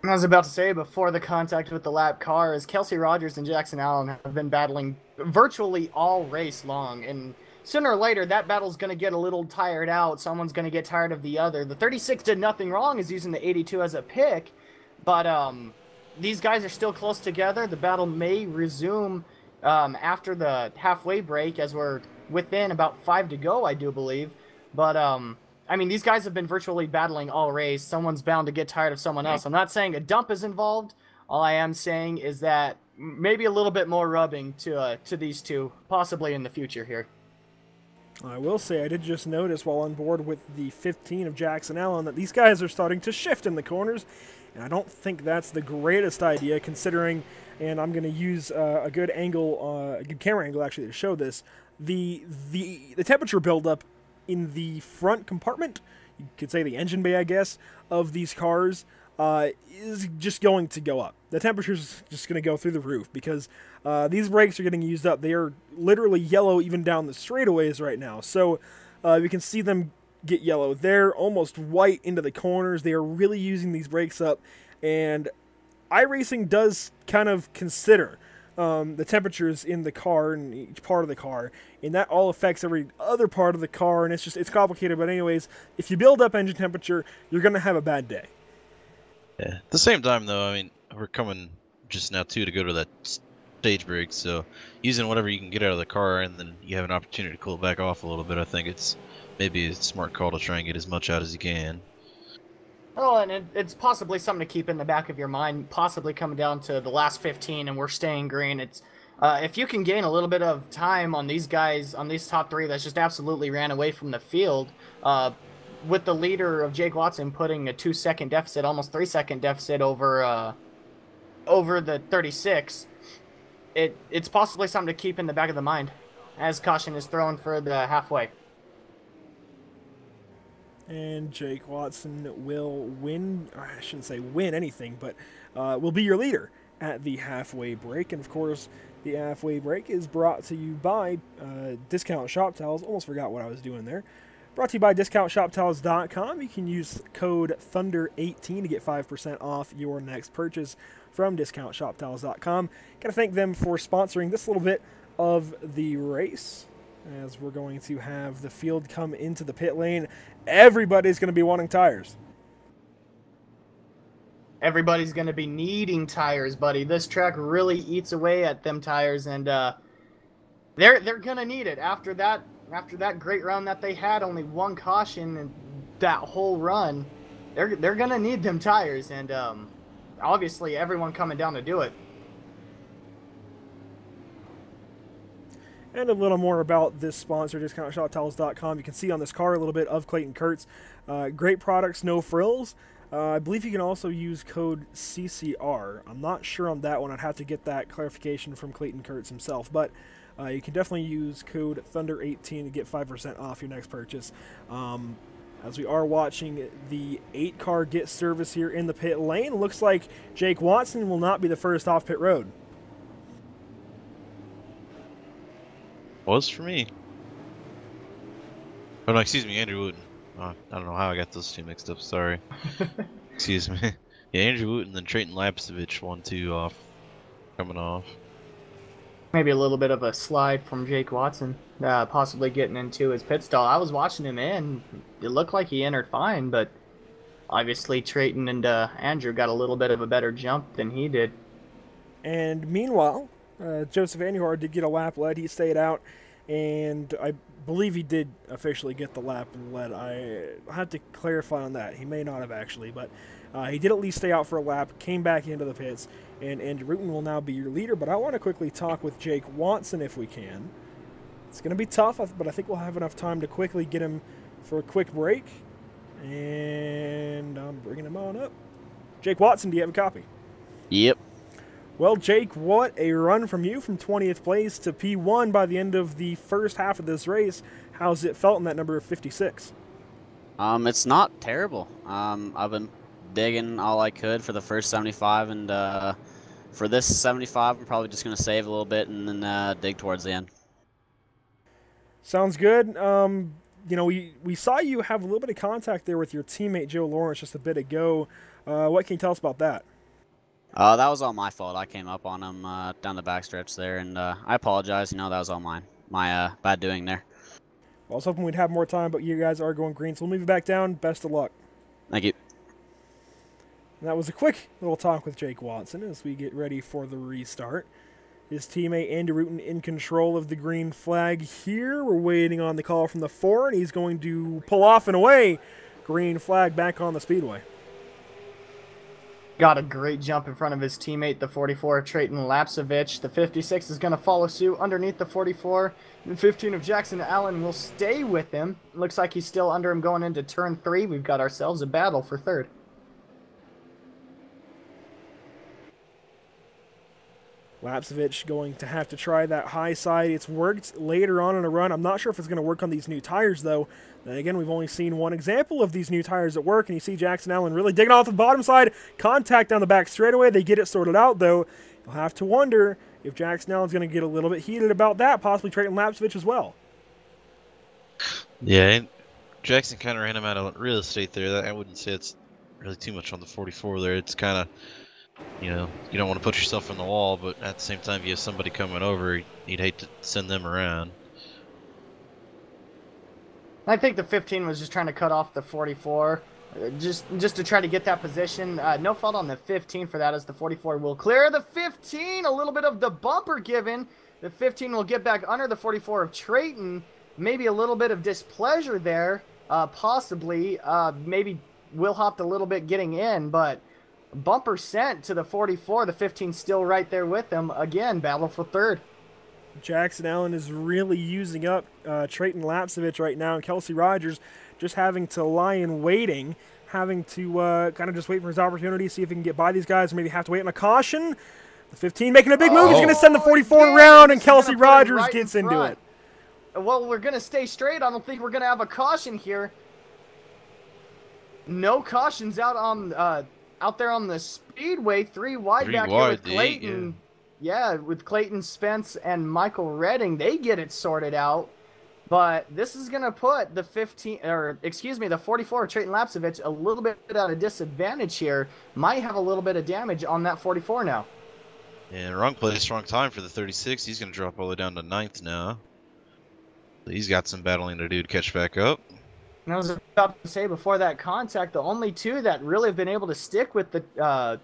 I was about to say, before the contact with the lap car, is Kelsey Rogers and Jackson Allen have been battling virtually all race long, and sooner or later that battle's going to get a little tired out. Someone's going to get tired of the other. The 36 did nothing wrong, is using the 82 as a pick, but these guys are still close together. The battle may resume after the halfway break, as we're within about 5 to go, I do believe. But I mean, these guys have been virtually battling all race. Someone's bound to get tired of someone else. I'm not saying a dump is involved. All I am saying is that maybe a little bit more rubbing to these two, possibly in the future here. I will say I did just notice while on board with the 15 of Jackson Allen that these guys are starting to shift in the corners, and I don't think that's the greatest idea, considering, and I'm going to use a good angle, a good camera angle actually to show this, the temperature buildup in the front compartment, you could say the engine bay, I guess, of these cars is just going to go up. The temperature's just going to go through the roof because these brakes are getting used up. They are literally yellow even down the straightaways right now. So we can see them get yellow. They're almost white into the corners. They are really using these brakes up. And iRacing does kind of consider the temperatures in the car and each part of the car, and that all affects every other part of the car, and it's complicated. But anyways, if you build up engine temperature, you're going to have a bad day. Yeah. At the same time, though, I mean, we're coming just now, too, to go to that stage break, so using whatever you can get out of the car, and then you have an opportunity to cool it back off a little bit, I think it's maybe a smart call to try and get as much out as you can. Oh, and it's possibly something to keep in the back of your mind, possibly coming down to the last 15 and we're staying green. It's if you can gain a little bit of time on these guys, on these top 3 that's just absolutely ran away from the field, with the leader of Jake Watson putting a 2-second deficit, almost 3-second deficit over the 36, it's possibly something to keep in the back of the mind as caution is thrown for the halfway. And Jake Watson will win, I shouldn't say win anything, but will be your leader at the halfway break. And of course, the halfway break is brought to you by Discount Shop Towels. Almost forgot what I was doing there. Brought to you by DiscountShopTowels.com. You can use code Thunder18 to get 5% off your next purchase from DiscountShopTowels.com. Got to thank them for sponsoring this little bit of the race, as we're going to have the field come into the pit lane. Everybody's going to be wanting tires. Everybody's going to be needing tires, buddy. This track really eats away at them tires, and they're going to need it. After that great run that they had, only one caution and that whole run, they're going to need them tires, and obviously everyone coming down to do it. And a little more about this sponsor, DiscountShopTowels.com. You can see on this car a little bit of Clayton Kurtz. Great products, no frills. I believe you can also use code CCR. I'm not sure on that one. I'd have to get that clarification from Clayton Kurtz himself. But you can definitely use code Thunder18 to get 5% off your next purchase. As we are watching the 8-car get service here in the pit lane, looks like Jake Watson will not be the first off pit road. Was for me. Oh no, excuse me, Andrew Wooten. I don't know how I got those two mixed up, sorry. Excuse me. Yeah, Andrew Wooten and Trayton Lapsevich 1-2 off. Coming off. Maybe a little bit of a slide from Jake Watson, possibly getting into his pit stall. I was watching him in. It looked like he entered fine, but obviously Trayton and Andrew got a little bit of a better jump than he did. And meanwhile, Joseph Andujar did get a lap lead. He stayed out, and I believe he did officially get the lap lead. I have to clarify on that. He may not have actually, but he did at least stay out for a lap, came back into the pits, and Andrew Wooten will now be your leader. But I want to quickly talk with Jake Watson if we can. It's going to be tough, but I think we'll have enough time to quickly get him for a quick break. And I'm bringing him on up. Jake Watson, do you have a copy? Yep. Well, Jake, what a run from you from 20th place to P1 by the end of the first half of this race. How's it felt in that number of 56? It's not terrible. I've been digging all I could for the first 75, and for this 75, I'm probably just going to save a little bit and then dig towards the end. Sounds good. You know, we saw you have a little bit of contact there with your teammate Joe Lawrence just a bit ago. What can you tell us about that? That was all my fault. I came up on him down the backstretch there, and I apologize. You know, that was all my bad doing there. Well, I was hoping we'd have more time, but you guys are going green, so we'll move you back down. Best of luck. Thank you. And that was a quick little talk with Jake Watson as we get ready for the restart. His teammate Andrew Wooten in control of the green flag here. We're waiting on the call from the 4, and he's going to pull off and away. Green flag back on the speedway. Got a great jump in front of his teammate, the 44 of Trayton Lapsevich. The 56 is going to follow suit underneath the 44. And 15 of Jackson Allen will stay with him. Looks like he's still under him going into turn 3. We've got ourselves a battle for third. Lapsevich going to have to try that high side. It's worked later on in a run. I'm not sure if it's going to work on these new tires, though. Then again, we've only seen one example of these new tires at work, and you see Jackson Allen really digging off the bottom side. Contact down the back straightaway. They get it sorted out, though. You'll have to wonder if Jackson Allen's going to get a little bit heated about that, possibly Trayton Lapsevich as well. Yeah, and Jackson kind of ran him out of real estate there. I wouldn't say it's really too much on the 44 there. It's kind of, you know, you don't want to put yourself in the wall, but at the same time, if you have somebody coming over, you'd hate to send them around. I think the 15 was just trying to cut off the 44, just to try to get that position. No fault on the 15 for that, as the 44 will clear the 15. A little bit of the bumper given. The 15 will get back under the 44 of Trayton. Maybe a little bit of displeasure there, possibly. Maybe Will hopped a little bit getting in, but bumper sent to the 44. The 15 still right there with him. Again, battle for third. Jackson Allen is really using up Trayton Lapsevich right now, and Kelsey Rogers just having to lie in waiting, having to kind of just wait for his opportunity, see if he can get by these guys, or maybe have to wait on a caution. The 15 making a big move. He's going to send the 44 around, and Kelsey Rogers gets into it. Well, we're going to stay straight. I don't think we're going to have a caution here. No cautions out there on the speedway. 3 wide back here with Clayton. Yeah, with Clayton Spence and Michael Redding. They get it sorted out. But this is going to put the 44 Trayton Lapsevich a little bit at a disadvantage here. Might have a little bit of damage on that 44 now. And wrong place, wrong time for the 36. He's going to drop all the way down to 9th now. He's got some battling to do to catch back up. And I was about to say, before that contact, the only 2 that really have been able to stick with the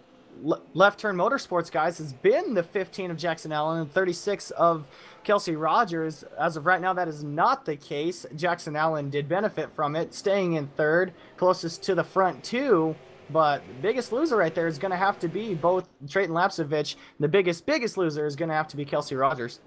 left turn motorsports guys has been the 15 of Jackson Allen and 36 of Kelsey Rogers. As of right now, that is not the case. Jackson Allen did benefit from it, staying in 3rd, closest to the front 2. But the biggest loser right there is going to have to be both Trayton Lapsevich. The biggest loser is going to have to be Kelsey Rogers.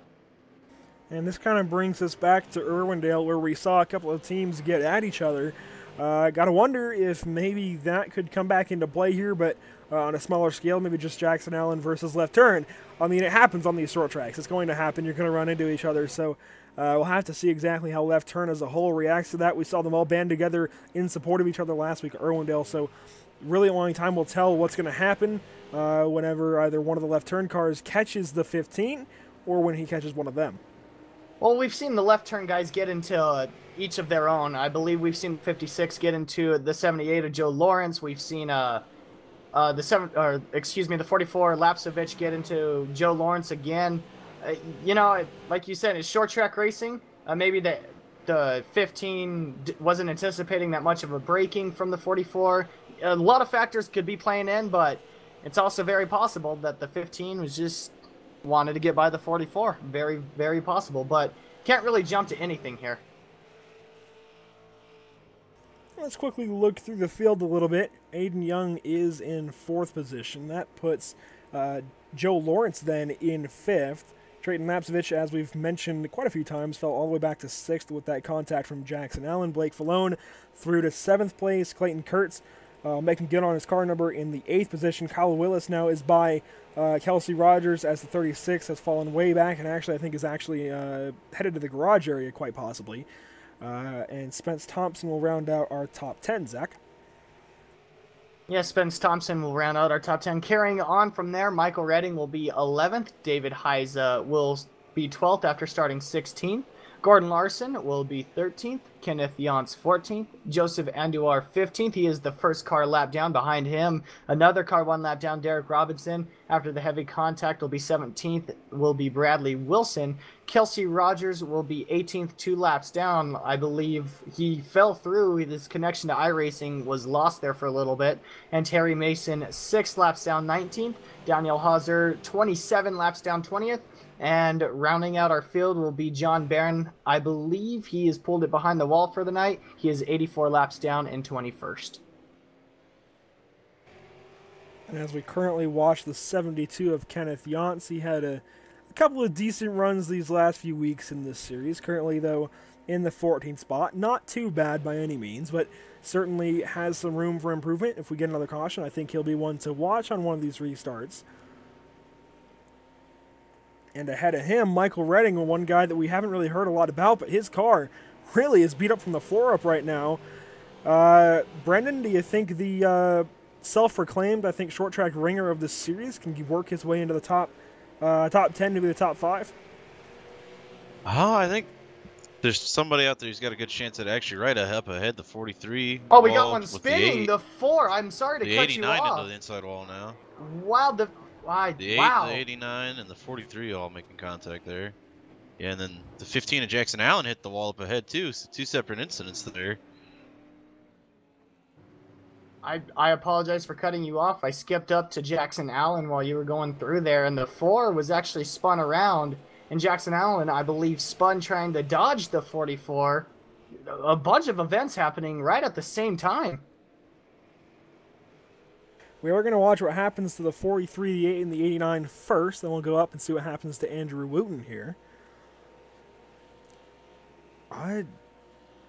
And this kind of brings us back to Irwindale, where we saw a couple of teams get at each other. Got to wonder if maybe that could come back into play here, but on a smaller scale, maybe just Jackson Allen versus Left Turn. I mean, it happens on these short tracks. It's going to happen. You're going to run into each other. So we'll have to see exactly how Left Turn as a whole reacts to that. We saw them all band together in support of each other last week at Irwindale. So really only time will tell what's going to happen whenever either one of the Left Turn cars catches the 15 or when he catches one of them. Well, we've seen the Left Turn guys get into each of their own. I believe we've seen 56 get into the 78 of Joe Lawrence. We've seen the 44 Lapsevich get into Joe Lawrence again. You know, like you said, it's short track racing. Maybe the 15 wasn't anticipating that much of a braking from the 44. A lot of factors could be playing in, but it's also very possible that the 15 was just wanted to get by the 44. Very, very possible, but can't really jump to anything here. Let's quickly look through the field a little bit. Aiden Young is in 4th position. That puts Joe Lawrence then in 5th. Trayton Lapsevich, as we've mentioned quite a few times, fell all the way back to 6th with that contact from Jackson Allen. Blake Falone through to 7th place. Clayton Kurtz making good on his car number in the 8th position. Kyle Willis now is by Kelsey Rogers as the 36 has fallen way back and actually I think is headed to the garage area quite possibly. And Spence Thompson will round out our top 10, Zach. Yeah, Spence Thompson will round out our top 10. Carrying on from there, Michael Redding will be 11th. David Heise will be 12th after starting 16th. Gordon Larson will be 13th. Kenneth Yance 14th. Joseph Andujar 15th. He is the first car lap down. Behind him, another car 1 lap down, Derek Robinson. After the heavy contact will be 17th, will be Bradley Wilson. Kelsey Rogers will be 18th, 2 laps down. I believe he fell through. His connection to iRacing was lost there for a little bit. And Terry Mason 6 laps down, 19th. Daniel Hauser 27 laps down, 20th. And rounding out our field will be John Barron. I believe he has pulled it behind the wall for the night. He is 84 laps down in 21st. And as we currently watch the 72 of Kenneth Yance, he had a couple of decent runs these last few weeks in this series. Currently, though, in the 14th spot. Not too bad by any means, but certainly has some room for improvement. If we get another caution, I think he'll be one to watch on one of these restarts. And ahead of him, Michael Redding, one guy that we haven't really heard a lot about, but his car really is beat up from the floor up right now. Brendan, do you think the self-proclaimed, I think, short track ringer of this series can work his way into the top 10, maybe the top 5? I think there's somebody out there who's got a good chance at actually right up ahead, the 43. Oh, we got one spinning, the 4. I'm sorry to cut you off. The 89 into the inside wall now. Wow, the 89 and the 43 all making contact there. Yeah, and then the 15 of Jackson Allen hit the wall up ahead too, so 2 separate incidents there. I apologize for cutting you off. I skipped up to Jackson Allen while you were going through there, and the 4 was actually spun around, and Jackson Allen, I believe, spun trying to dodge the 44. A bunch of events happening right at the same time. We are going to watch what happens to the 43, the 8, and the 89 first, then we'll go up and see what happens to Andrew Wooten here.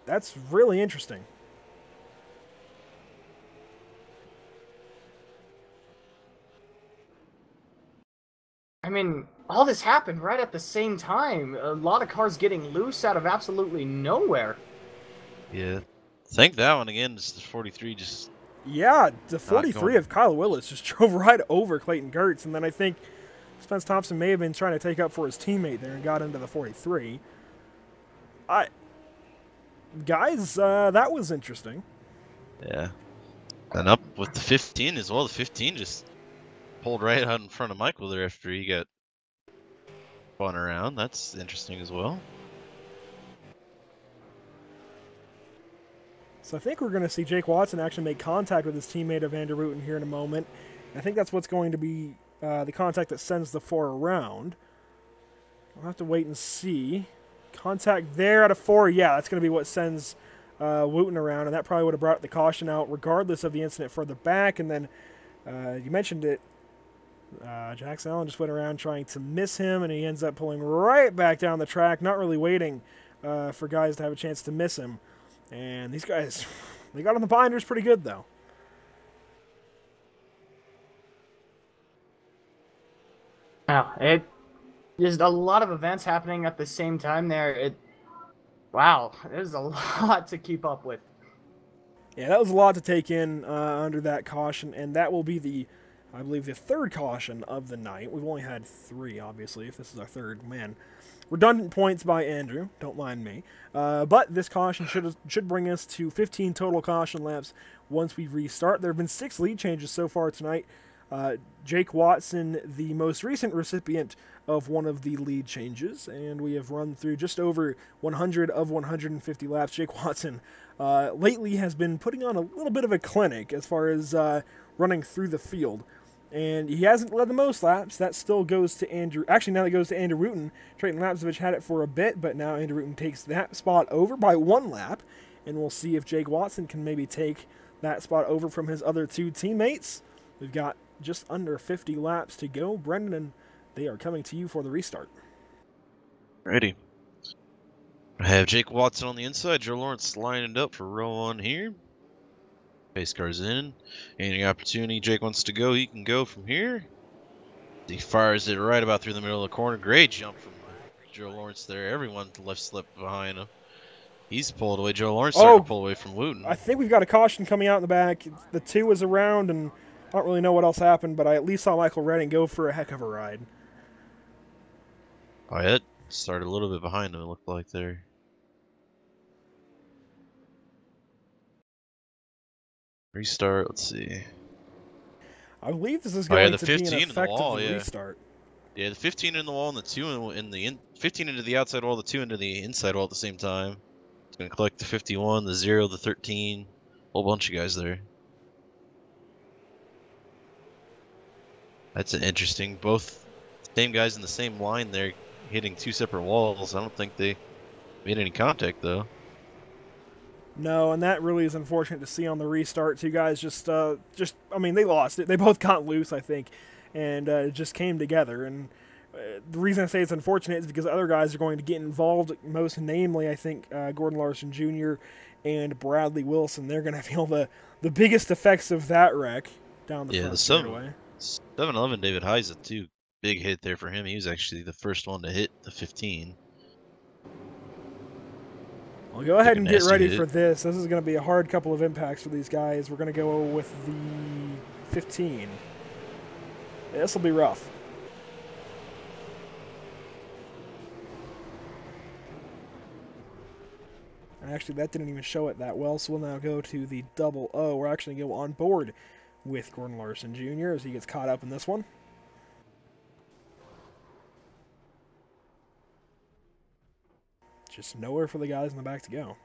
That's really interesting. I mean, all this happened right at the same time. A lot of cars getting loose out of absolutely nowhere. Yeah. I think that one again is the 43 just Yeah, the not 43 going. of Kyle Willis just drove right over Clayton Gertz, and then I think Spence Thompson may have been trying to take up for his teammate there and got into the 43. Guys, that was interesting. Yeah. And up with the 15 as well. The 15 just pulled right out in front of Michael there after he got spun around. That's interesting as well. So I think we're going to see Jake Watson actually make contact with his teammate Evander Wooten here in a moment. I think that's what's going to be the contact that sends the 4 around. We'll have to wait and see. Contact there out of 4. Yeah, that's going to be what sends Wooten around, and that probably would have brought the caution out regardless of the incident further back. And then you mentioned it. Jackson Allen just went around trying to miss him, and he ends up pulling right back down the track, not really waiting for guys to have a chance to miss him. And these guys, they got on the binders pretty good, though. Wow, there's a lot of events happening at the same time there. Wow, there's a lot to keep up with. Yeah, that was a lot to take in under that caution, and that will be I believe, the third caution of the night. We've only had 3, obviously, if this is our third. Man, redundant points by Andrew. Don't mind me. But this caution should bring us to 15 total caution laps once we restart. There have been 6 lead changes so far tonight. Jake Watson, the most recent recipient of one of the lead changes, and we have run through just over 100 of 150 laps. Jake Watson lately has been putting on a little bit of a clinic as far as running through the field. And he hasn't led the most laps. That still goes to Andrew. Actually, now that goes to Andrew Wooten. Trayton Lapsovich had it for a bit, but now Andrew Wooten takes that spot over by 1 lap. And we'll see if Jake Watson can maybe take that spot over from his other 2 teammates. We've got just under 50 laps to go. Brendan, and they are coming to you for the restart. Ready. I have Jake Watson on the inside. Joe Lawrence lining up for row 1 here. Pace car's in. Any opportunity Jake wants to go, he can go from here. He fires it right about through the middle of the corner. Great jump from Joe Lawrence there. Everyone left slip behind him. He's pulled away. Joe Lawrence starting to pull away from Wooten. I think we've got a caution coming out in the back. The 2 was around, and I don't really know what else happened, but I at least saw Michael Redding go for a heck of a ride. Oh, it started a little bit behind him, it looked like there. Restart, let's see. I believe this is going to be an effective wall, restart. Yeah, the 15 in the wall and the 2 in the 15 into the outside wall, the 2 into the inside wall at the same time. It's going to collect the 51, the 0, the 13, a whole bunch of guys there. That's interesting. Both same guys in the same line there hitting 2 separate walls. I don't think they made any contact though. No, and that really is unfortunate to see on the restart. 2 guys just I mean, they lost it. They both got loose, I think, and it just came together. And the reason I say it's unfortunate is because other guys are going to get involved, most namely, I think, Gordon Larson Jr. and Bradley Wilson. They're going to feel the biggest effects of that wreck down the front straightaway. 7-11 David Heisa, too. Big hit there for him. He was actually the first one to hit the 15. Well, go ahead and get ready for this. This is going to be a hard couple of impacts for these guys. We're going to go with the 15. This will be rough. And actually, that didn't even show it that well, so we'll now go to the 00. We're actually going to go on board with Gordon Larson Jr. as he gets caught up in this one. Just nowhere for the guys in the back to go.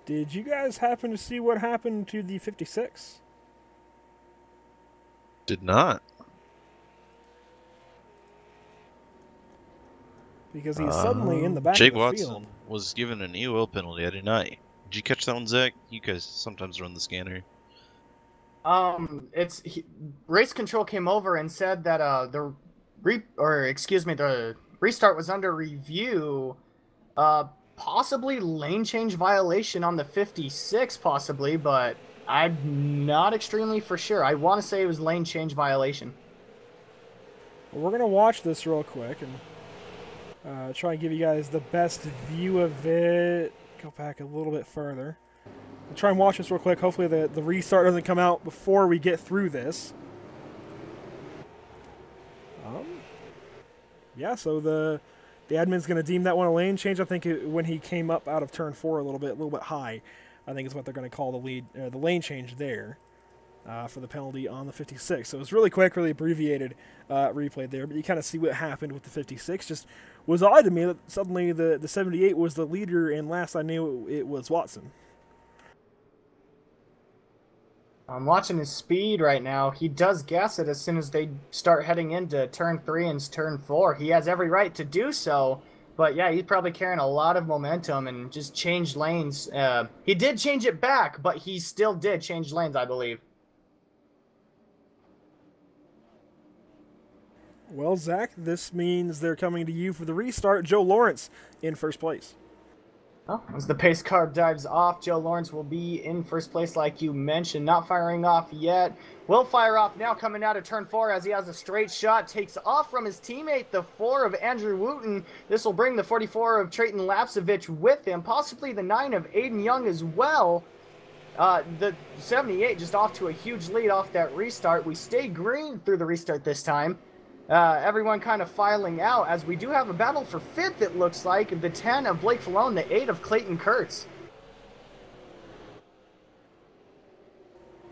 Did you guys happen to see what happened to the 56? Did not. because he's suddenly in the back Jake of the Watson field. was given an EOL penalty. I did not. Did you catch that one, Zach? You guys sometimes run the scanner. Race control came over and said that the restart was under review. Possibly lane change violation on the 56, possibly, but I'm not extremely for sure. I want to say it was lane change violation. Well, we're gonna watch this real quick and try and give you guys the best view of it. Go back a little bit further. We'll try and watch this real quick. Hopefully the restart doesn't come out before we get through this. Yeah, so the admin's going to deem that one a lane change. I think when he came up out of turn 4 a little bit high, I think is what they're going to call the lane change there for the penalty on the 56. So it was really quick, really abbreviated replay there, but you kind of see what happened with the 56. Just was odd to me that suddenly the 78 was the leader, and last I knew it was Watson. I'm watching his speed right now. He does gas it as soon as they start heading into turn 3 and turn 4. He has every right to do so, but yeah, he's probably carrying a lot of momentum and just changed lanes. He did change it back, but he still did change lanes, I believe. Well, Zach, this means they're coming to you for the restart. Joe Lawrence in first place. Well, as the pace car dives off, Joe Lawrence will be in first place like you mentioned. Not firing off yet. Will fire off now coming out of turn 4 as he has a straight shot. Takes off from his teammate, the 4 of Andrew Wooten. This will bring the 44 of Trayton Lapsevich with him. Possibly the 9 of Aiden Young as well. The 78 just off to a huge lead off that restart. We stay green through the restart this time. Everyone kind of filing out as we do have a battle for 5th, it looks like. The 10 of Blake Falone, the 8 of Clayton Kurtz.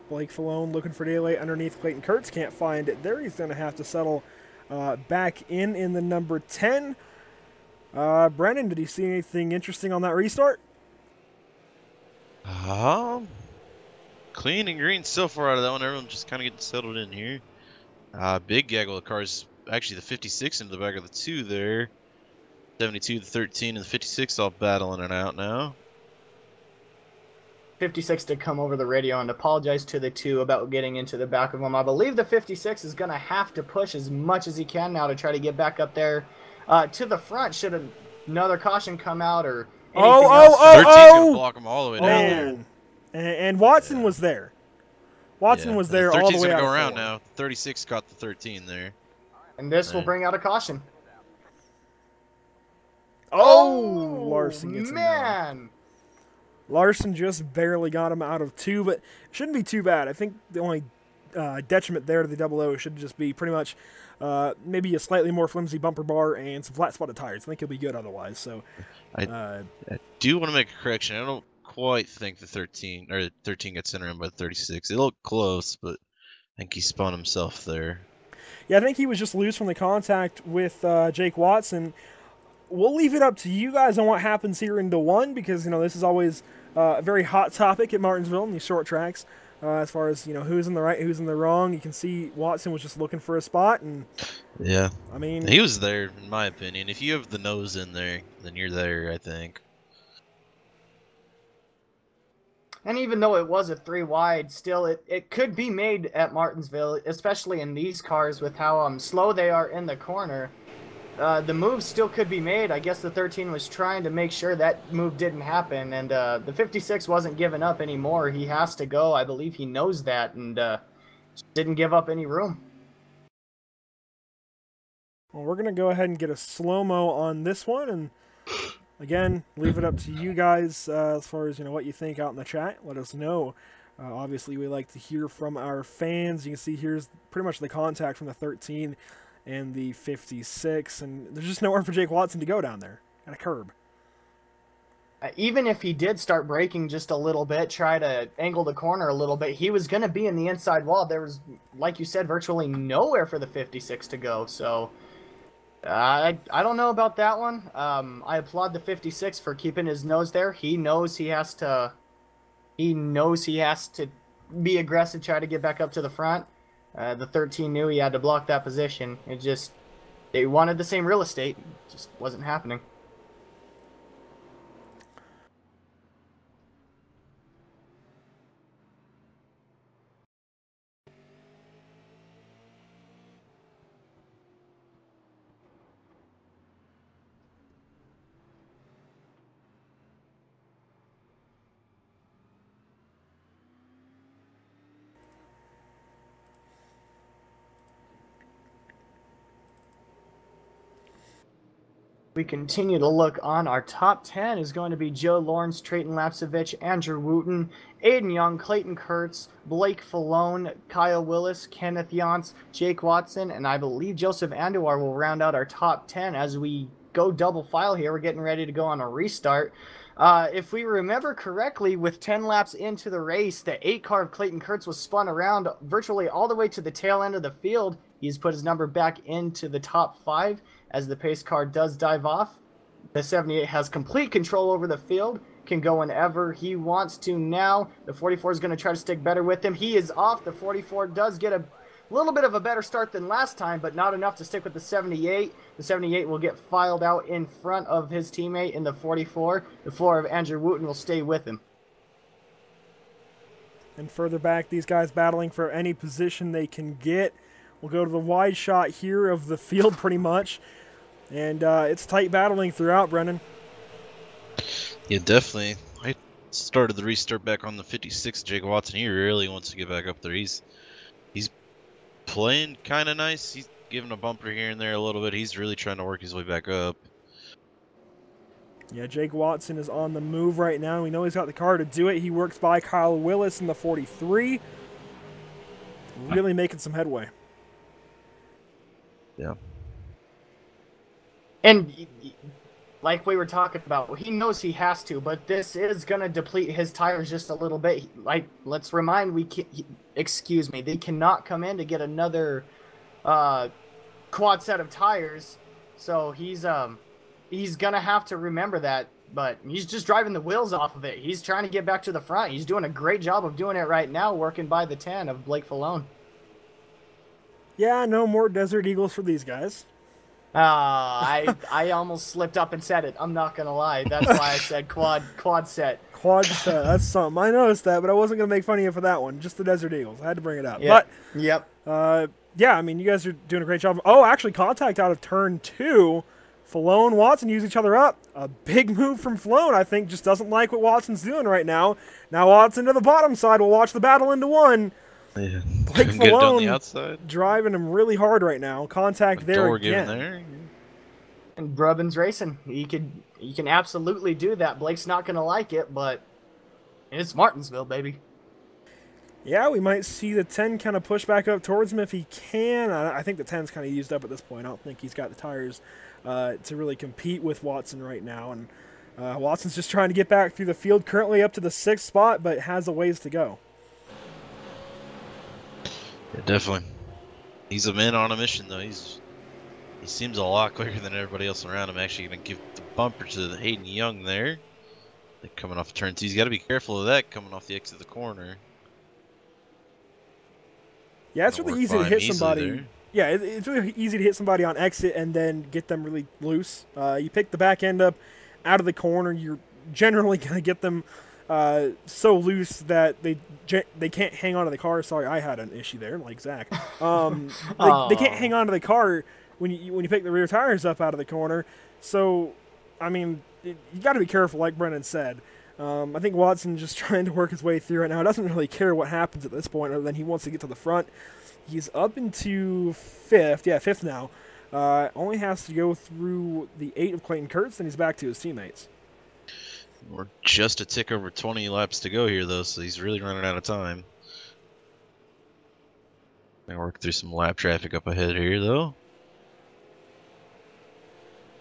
Blake Falone looking for daylight underneath Clayton Kurtz. Can't find it there. He's going to have to settle back in the number 10. Brandon, did you see anything interesting on that restart? Clean and green so far out of that one. Everyone just kind of getting settled in here. Big gaggle of cars. Actually, the 56 into the back of the 2 there. 72, the 13, and the 56 all battling it out now. 56 did come over the radio and apologize to the 2 about getting into the back of him. I believe the 56 is going to have to push as much as he can now to try to get back up there to the front. Should another caution come out or anything else. 13's going to block him all the way down. And Watson was there. Watson was there all the way out. 13's going to go around now. 36 caught the 13 there. And this will bring out a caution. Oh, Larson gets him man. down. Larson just barely got him out of 2, but it shouldn't be too bad. I think the only detriment there to the 00 should just be pretty much maybe a slightly more flimsy bumper bar and some flat spotted tires. I think he'll be good otherwise. So I do want to make a correction. I don't quite think the 13 gets center in by the 36. It looked close, but I think he spun himself there. Yeah, I think he was just loose from the contact with Jake Watson. We'll leave it up to you guys on what happens here into 1 because, you know, this is always a very hot topic at Martinsville in these short tracks. As far as, you know, who's in the right, who's in the wrong. You can see Watson was just looking for a spot. And yeah. I mean, he was there, in my opinion. If you have the nose in there, then you're there, I think. And even though it was a 3 wide, still it could be made at Martinsville, especially in these cars with how slow they are in the corner. The move still could be made. I guess the 13 was trying to make sure that move didn't happen, and the 56 wasn't giving up anymore. He has to go. I believe he knows that, and didn't give up any room. Well, we're going to go ahead and get a slow-mo on this one, and again, leave it up to you guys as far as, you know, what you think out in the chat. Let us know. Obviously, we like to hear from our fans. You can see here's pretty much the contact from the 13 and the 56, and there's just nowhere for Jake Watson to go down there at a curb. Even if he did start braking just a little bit, try to angle the corner a little bit, he was going to be in the inside wall. There was, like you said, virtually nowhere for the 56 to go. So I don't know about that one. I applaud the 56 for keeping his nose there. He knows he has to be aggressive, try to get back up to the front. The 13 knew he had to block that position. It just They wanted the same real estate, just wasn't happening. We continue to look on. Our top 10 is going to be Joe Lawrence, Trayton Lapsevich, Andrew Wooten, Aiden Young, Clayton Kurtz, Blake Falone, Kyle Willis, Kenneth Yance, Jake Watson, and I believe Joseph Andujar will round out our top 10 as we go double file here. We're getting ready to go on a restart. If we remember correctly, with 10 laps into the race, the 8 car of Clayton Kurtz was spun around virtually all the way to the tail end of the field. He's put his number back into the top 5 as the pace car does dive off. The 78 has complete control over the field, can go whenever he wants to now. The 44 is going to try to stick better with him. He is off. The 44 does get a little bit of a better start than last time, but not enough to stick with the 78. The 78 will get filed out in front of his teammate in the 44. The 4 of Andrew Wooten will stay with him. And further back, these guys battling for any position they can get. We'll go to the wide shot here of the field pretty much. And it's tight battling throughout, Brendan. Yeah, definitely. I started the restart back on the 56, Jake Watson. He really wants to get back up there. He's playing kind of nice. He's giving a bumper here and there a little bit. He's really trying to work his way back up. Yeah, Jake Watson is on the move right now. We know he's got the car to do it. He works by Kyle Willis in the 43. Really making some headway. Yeah. And like we were talking about, he knows he has to, but this is going to deplete his tires just a little bit. Like, let's remind, they cannot come in to get another quad set of tires. So he's going to have to remember that, but he's just driving the wheels off of it. He's trying to get back to the front. He's doing a great job of doing it right now, working by the 10 of Blake Falone. Yeah, no more Desert Eagles for these guys. I almost slipped up and said it. I'm not gonna lie. That's why I said quad set. Quad set. That's something. I noticed that, but I wasn't gonna make fun of you for that one. Just the Desert Eagles. I had to bring it up. Yep. Yeah. I mean, you guys are doing a great job. Oh, actually, contact out of turn 2. Falone and Watson use each other up. A big move from Falone, I think, just doesn't like what Watson's doing right now. Now Watson to the bottom side. We'll watch the battle into one. Yeah. Blake Get it on the Falone outside. driving him really hard right now. Contact there again. There. And Brubbins racing. He can absolutely do that. Blake's not gonna like it, but it's Martinsville, baby. Yeah, we might see the 10 kind of push back up towards him if he can. I think the 10's kind of used up at this point. I don't think he's got the tires to really compete with Watson right now. And Watson's just trying to get back through the field, currently up to the 6th spot, but has a ways to go. Yeah, definitely. He's a man on a mission, though. He seems a lot quicker than everybody else around him. Actually going to give the bumper to Aiden Young there. They're coming off turn 2. He's got to be careful of that coming off the exit of the corner. Yeah, it's really easy to hit somebody. Yeah, it's really easy to hit somebody on exit and then get them really loose. You pick the back end up out of the corner, you're generally going to get them so loose that they can't hang on to the car. Sorry, I had an issue there, like Zach. They can't hang on to the car when you pick the rear tires up out of the corner. So, I mean, you got to be careful, like Brennan said. I think Watson's just trying to work his way through right now. He doesn't really care what happens at this point other than he wants to get to the front. He's up into 5th. Yeah, 5th now. Only has to go through the 8 of Clayton Kurtz, then he's back to his teammates. We're just a tick over 20 laps to go here, though, so he's really running out of time. Gonna work through some lap traffic up ahead here, though.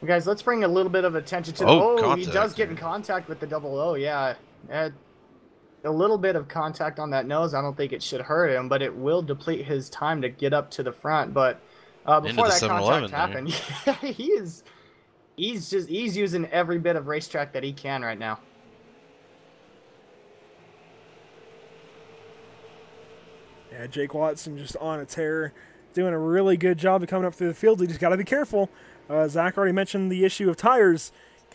Guys, let's bring a little bit of attention to he does get in contact with the 00, yeah. A little bit of contact on that nose. I don't think it should hurt him, but it will deplete his time to get up to the front. But before that contact happened, he's using every bit of racetrack that he can right now. Yeah, Jake Watson just on a tear. doing a really good job of coming up through the field. You just got to be careful. Zach already mentioned the issue of tires.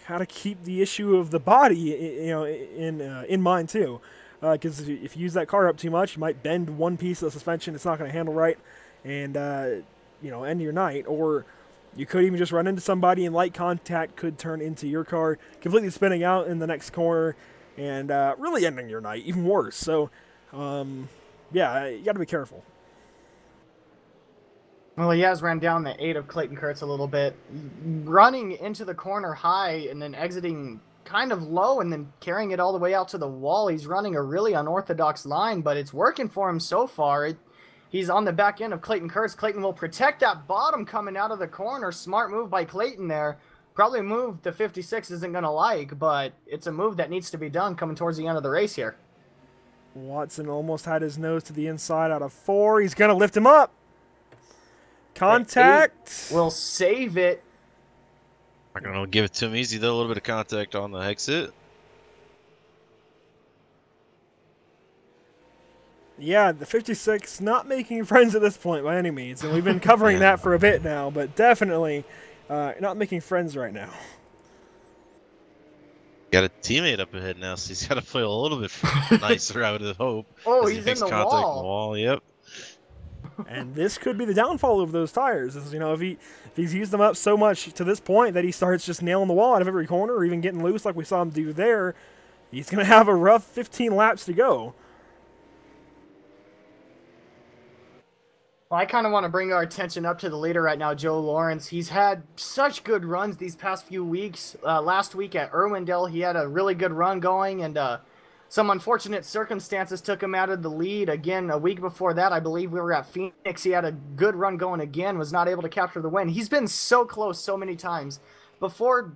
Got to keep the issue of the body, in mind too. Because if you use that car up too much, you might bend one piece of the suspension. It's not going to handle right, and end your night. Or you could even just run into somebody, and light contact could turn into your car completely spinning out in the next corner, and really ending your night, even worse. So, yeah, you got to be careful. Well, he has ran down the 8 of Clayton Kurtz a little bit, running into the corner high and then exiting kind of low and then carrying it all the way out to the wall. He's running a really unorthodox line, but it's working for him so far. He's on the back end of Clayton Kurtz. Clayton will protect that bottom coming out of the corner. Smart move by Clayton there. Probably a move the 56 isn't going to like, but it's a move that needs to be done coming towards the end of the race here. Watson almost had his nose to the inside out of 4. He's going to lift him up. Contact. Will save it. Not going to give it to him easy, though. A little bit of contact on the exit. Yeah, the 56 not making friends at this point by any means. And we've been covering that for a bit now, but definitely not making friends right now. Got a teammate up ahead now, so he's got to play a little bit nicer, I would hope. Oh, he he's makes in the contact wall. in the wall. Yep. And this could be the downfall of those tires. Is, if he's used them up so much to this point that he starts just nailing the wall out of every corner or even getting loose like we saw him do there, he's going to have a rough 15 laps to go. Well, I kind of want to bring our attention up to the leader right now, Joe Lawrence. He's had such good runs these past few weeks. Last week at Irwindale, he had a really good run going, and some unfortunate circumstances took him out of the lead. Again, a week before that, I believe we were at Phoenix. He had a good run going again, was not able to capture the win. He's been so close so many times. Before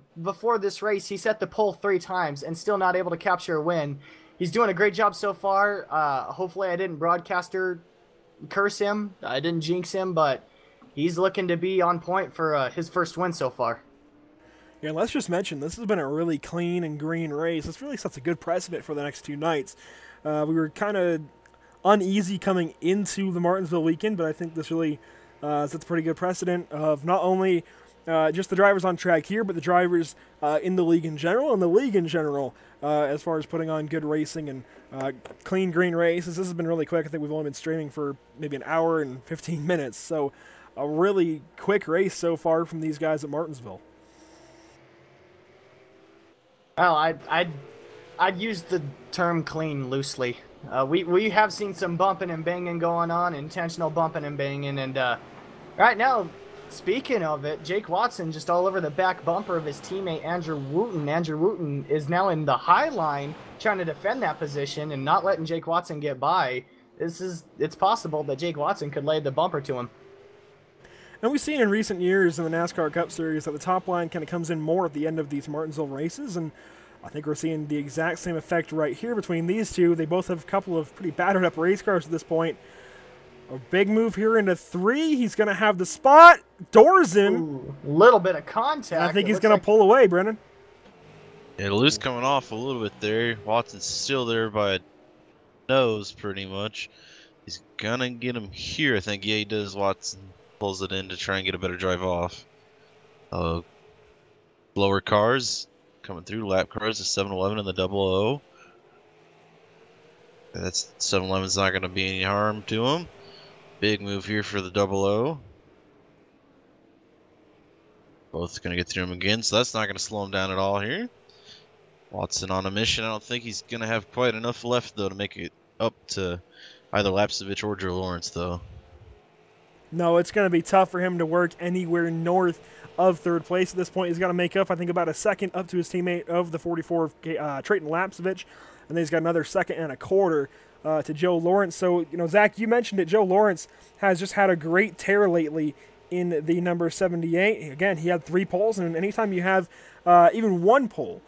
this race, he set the pole 3 times and still not able to capture a win. He's doing a great job so far. Hopefully I didn't broadcaster curse him. I didn't jinx him, but he's looking to be on point for his first win so far. Yeah, let's just mention, this has been a really clean and green race. This really sets a good precedent for the next 2 nights. We were kind of uneasy coming into the Martinsville weekend, but I think this really sets a pretty good precedent of not only just the drivers on track here, but the drivers in the league in general, and the league in general, as far as putting on good racing and clean green races. This has been really quick. I think we've only been streaming for maybe an hour and 15 minutes, so a really quick race so far from these guys at Martinsville. Well, I'd use the term clean loosely. We have seen some bumping and banging going on, intentional bumping and banging, and right now, speaking of it, Jake Watson just all over the back bumper of his teammate Andrew Wooten. Andrew Wooten is now in the high line trying to defend that position and not letting Jake Watson get by. It's possible that Jake Watson could lay the bumper to him. And we've seen in recent years in the NASCAR Cup Series that the top line kind of comes in more at the end of these Martinsville races, and I think we're seeing the exact same effect right here between these two. They both have a couple of pretty battered up race cars at this point. A big move here into 3. He's going to have the spot. Doors him. A little bit of contact. And I think he's going to pull away, Brennan. Yeah, loose coming off a little bit there. Watson's still there by a nose, pretty much. He's going to get him here, I think. Yeah, he does. Watson pulls it in to try and get a better drive off. Lower cars coming through. Lap cars, the 711 and the 00. That's 711's not going to be any harm to him. Big move here for the 00. Both going to get through him again, so that's not going to slow him down at all here. Watson on a mission. I don't think he's going to have quite enough left, though, to make it up to either Lapsevich or Joe Lawrence, though. No, it's going to be tough for him to work anywhere north of 3rd place at this point. He's got to make up, I think, about a second up to his teammate of the 44, Trayton Lapsevich, and then he's got another 2.25 seconds to Joe Lawrence. So, Zach, you mentioned it. Joe Lawrence has just had a great tear lately in the number 78. Again, he had 3 poles, and anytime you have even 1 pole,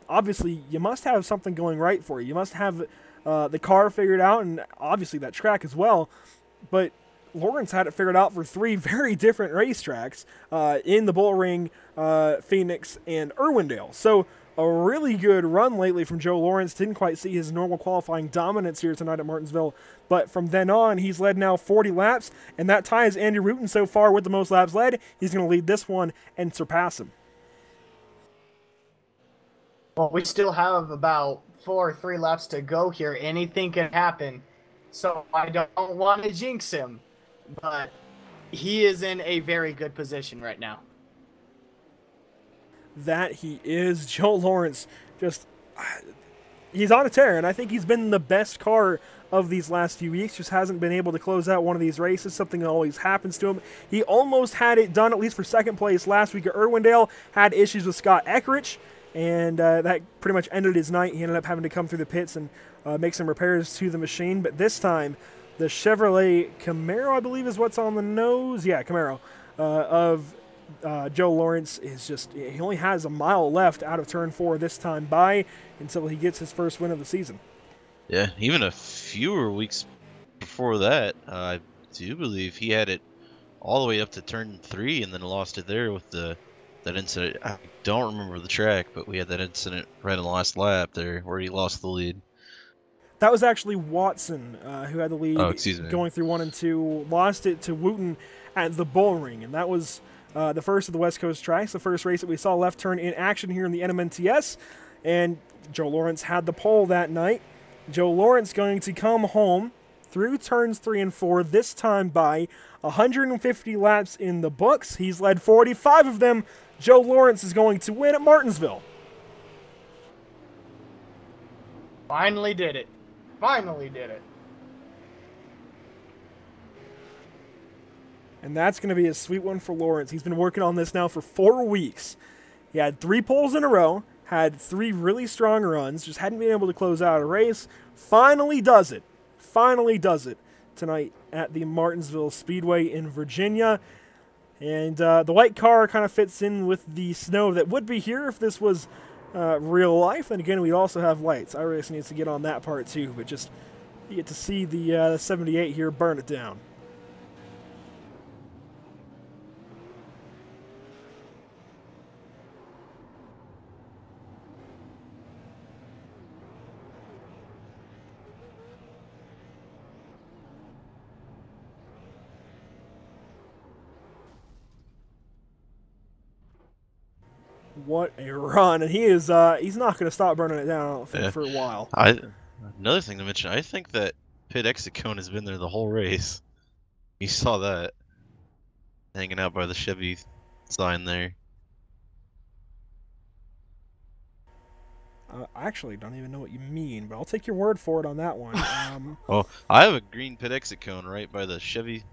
obviously you must have something going right for you. You must have the car figured out, and obviously that track as well. But Lawrence had it figured out for 3 very different racetracks in the Bullring, Phoenix, and Irwindale. So a really good run lately from Joe Lawrence. Didn't quite see his normal qualifying dominance here tonight at Martinsville, but from then on, he's led now 40 laps, and that ties Andy Rutan so far with the most laps led. He's going to lead this one and surpass him. Well, we still have about 4 or 3 laps to go here. Anything can happen, so I don't want to jinx him, but he is in a very good position right now. That he is. Joe Lawrence, just, he's on a tear, and I think he's been the best car of these last few weeks. Just hasn't been able to close out one of these races. Something that always happens to him. He almost had it done, at least for second place last week at Irwindale. Had issues with Scott Eckrich, and that pretty much ended his night. He ended up having to come through the pits and make some repairs to the machine. But this time, the Chevrolet Camaro, I believe is what's on the nose. Yeah, Camaro of Joe Lawrence is just, he only has a mile left out of turn 4 this time by until he gets his first win of the season. Yeah, even a fewer weeks before that, I do believe he had it all the way up to turn 3 and then lost it there with that incident. I don't remember the track, but we had that incident right on the last lap there where he lost the lead. That was actually Watson who had the lead going through 1 and 2, lost it to Wooten at the Bull Ring, and that was the first of the West Coast tracks, the first race that we saw left turn in action here in the NMNTS, and Joe Lawrence had the pole that night. Joe Lawrence going to come home through turns 3 and 4, this time by 150 laps in the books. He's led 45 of them. Joe Lawrence is going to win at Martinsville. Finally did it. Finally did it. And that's going to be a sweet one for Lawrence. He's been working on this now for 4 weeks. He had 3 poles in a row, had 3 really strong runs, just hadn't been able to close out a race. Finally does it. Finally does it tonight at the Martinsville Speedway in Virginia. And the white car kind of fits in with the snow that would be here if this was real life. And again, we also have lights. Iris needs to get on that part too, but just you get to see the 78 here burn it down. What a run, and he is he's not going to stop burning it down, I don't think, for a while. Another thing to mention, I think that pit exit cone has been there the whole race. You saw that hanging out by the Chevy sign there. I actually don't even know what you mean, but I'll take your word for it on that one. Oh, I have a green pit exit cone right by the Chevy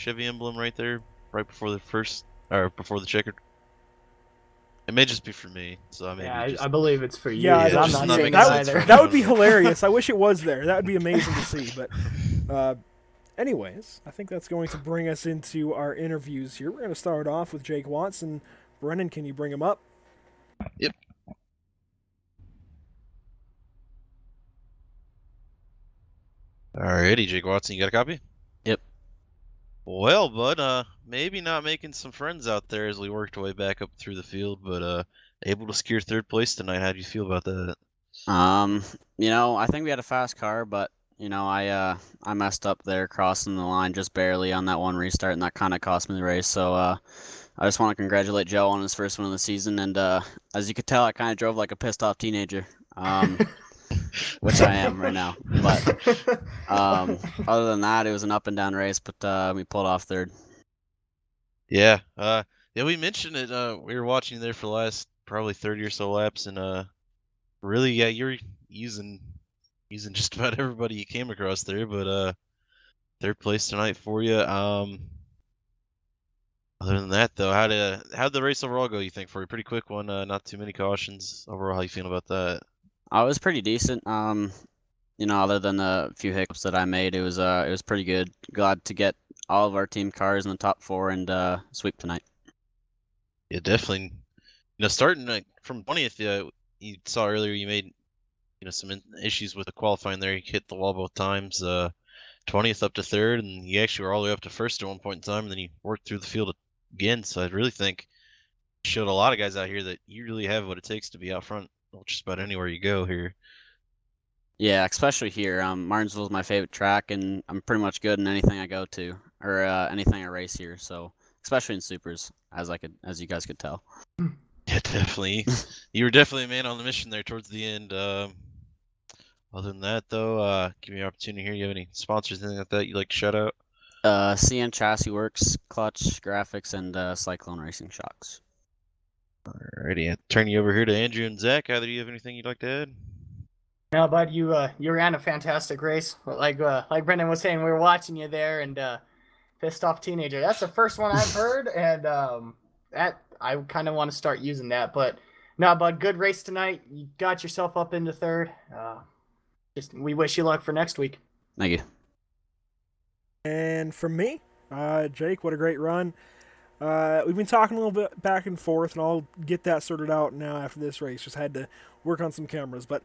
emblem right there, right before before the checkered. It may just be for me, so I may. I believe it's for you. Yeah, I'm not saying either. That would be hilarious. I wish it was there. That would be amazing to see. But, anyways, I think that's going to bring us into our interviews here. We're going to start off with Jake Watson. Brennan, can you bring him up? Yep. Alrighty, Jake Watson, you got a copy? Yep. Well, bud, maybe not making some friends out there as we worked our way back up through the field, but able to secure 3rd place tonight. How do you feel about that? I think we had a fast car, but I messed up there crossing the line just barely on that one restart, and that kind of cost me the race. So I just want to congratulate Joe on his first win of the season, and as you could tell, I kind of drove like a pissed off teenager. Which I am right now. But other than that, it was an up and down race, but we pulled off 3rd. Yeah. We mentioned it. We were watching there for the last probably 30 or so laps, and really, yeah, you're using just about everybody you came across there, but 3rd place tonight for you. Other than that, though, how'd the race overall go, you think, for a pretty quick one? Not too many cautions. Overall, how you feeling about that? I was pretty decent. Other than the few hiccups that I made, it was pretty good. Glad to get all of our team cars in the top 4 and sweep tonight. Yeah, definitely. Starting from 20th, you saw earlier you made some issues with the qualifying there. You hit the wall both times. 20th up to 3rd, and you actually were all the way up to 1st at one point in time, and then you worked through the field again. So I really think you showed a lot of guys out here that you really have what it takes to be out front just about anywhere you go here. Yeah, especially here. Martinsville is my favorite track, and I'm pretty much good in anything I go to or anything I race here. So, especially in supers, as you guys could tell. Yeah, definitely. You were definitely a man on the mission there towards the end. Other than that, though, give me an opportunity here. You have any sponsors, anything like that you'd like to shout out? CN Chassis Works, Clutch Graphics, and Cyclone Racing Shocks. Alrighty, I'll turn you over here to Andrew and Zach. Either of you have anything you'd like to add? No, bud, you ran a fantastic race. Like Brendan was saying, we were watching you there, and pissed off teenager. That's the first one I've heard, and that I kind of want to start using that. But no, bud, good race tonight. You got yourself up into third. We wish you luck for next week. Thank you. And from me, Jake, what a great run. We've been talking a little bit back and forth, and I'll get that sorted out now after this race. Just had to work on some cameras. But,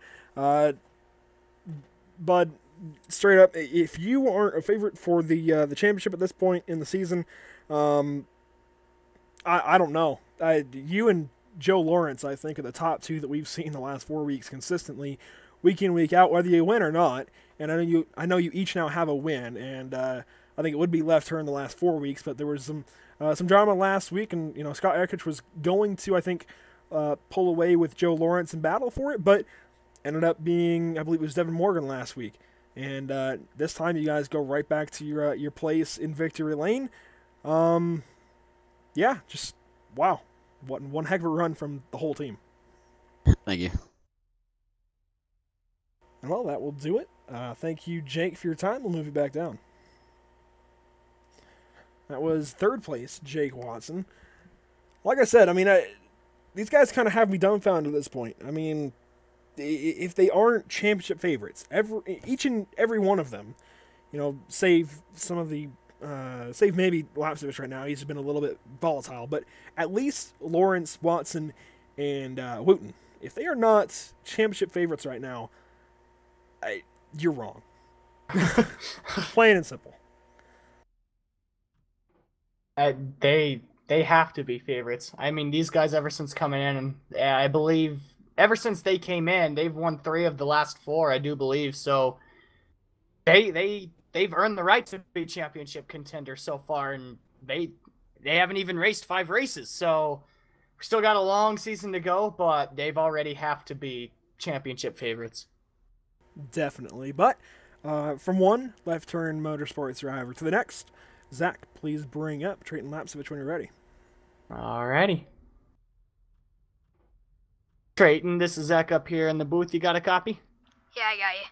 Bud, straight up, if you aren't a favorite for the championship at this point in the season, I don't know. You and Joe Lawrence, I think, are the top two that we've seen the last 4 weeks consistently, week in, week out, whether you win or not. And I know you each now have a win, and I think it would be left turn the last 4 weeks, but there was some drama last week, and Scott Erkich was going to, I think, pull away with Joe Lawrence and battle for it, but ended up being, I believe it was Devin Morgan last week, and this time you guys go right back to your place in victory lane. Yeah, just wow, what one heck of a run from the whole team. Thank you. And well, that will do it. Thank you, Jake, for your time. We'll move you back down. That was third place, Jake Watson. Like I said, I mean, these guys kind of have me dumbfounded at this point. I mean, if they aren't championship favorites, each and every one of them, save some of the, save maybe Lapsevich right now. He's been a little bit volatile, but at least Lawrence, Watson, and Wooten, if they are not championship favorites right now, you're wrong. Plain and simple. They have to be favorites. I mean, these guys, ever since coming in, and I believe ever since they came in, they've won 3 of the last 4, I do believe. So they've earned the right to be championship contenders so far, and they haven't even raced 5 races. So we still got a long season to go, but they've already have to be championship favorites. Definitely. But from one left turn motorsports driver to the next, Zach, please bring up Trayton Lapsevich when you're ready. Alrighty. Trayton, this is Zach up here in the booth. You got a copy? Yeah, I got you.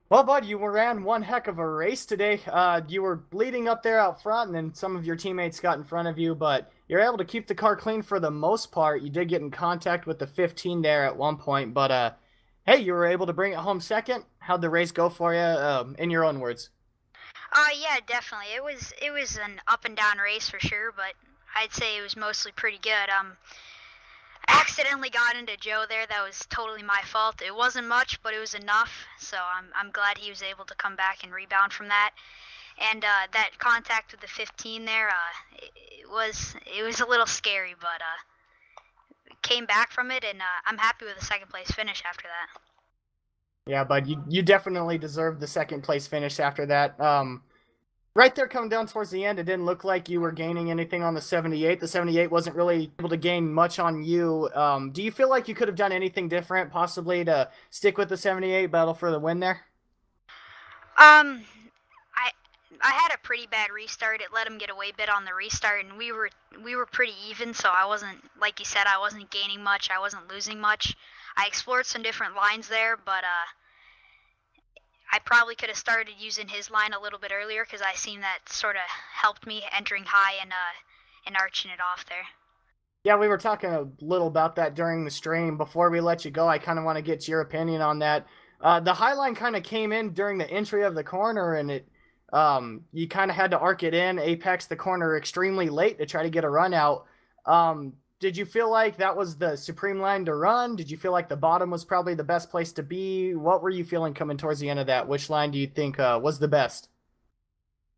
Well, bud, you ran one heck of a race today. You were leading up there out front, and then some of your teammates got in front of you, but you're able to keep the car clean for the most part. You did get in contact with the 15 there at one point, but hey, you were able to bring it home second. How'd the race go for you, in your own words? Yeah, definitely. It was an up and down race for sure, but I'd say it was mostly pretty good. I accidentally got into Joe there. That was totally my fault. It wasn't much, but it was enough. So I'm glad he was able to come back and rebound from that. And that contact with the 15 there, it was a little scary, but came back from it, and I'm happy with the second place finish after that. Yeah, bud, you definitely deserved the second place finish after that. Right there coming down towards the end, it didn't look like you were gaining anything on the 78. The 78 wasn't really able to gain much on you. Do you feel like you could have done anything different, possibly to stick with the 78, battle for the win there? I had a pretty bad restart. It let him get away a bit on the restart, and we were pretty even, so I wasn't, like you said, I wasn't gaining much, I wasn't losing much. I explored some different lines there, but I probably could have started using his line a little bit earlier, because I seen that sort of helped me entering high and arching it off there. Yeah, we were talking a little about that during the stream. Before we let you go, I kind of want to get your opinion on that. The high line kind of came in during the entry of the corner, and it you kind of had to arc it in, apex the corner extremely late to try to get a run out. Did you feel like that was the supreme line to run? Did you feel like the bottom was probably the best place to be? What were you feeling coming towards the end of that? Which line do you think was the best?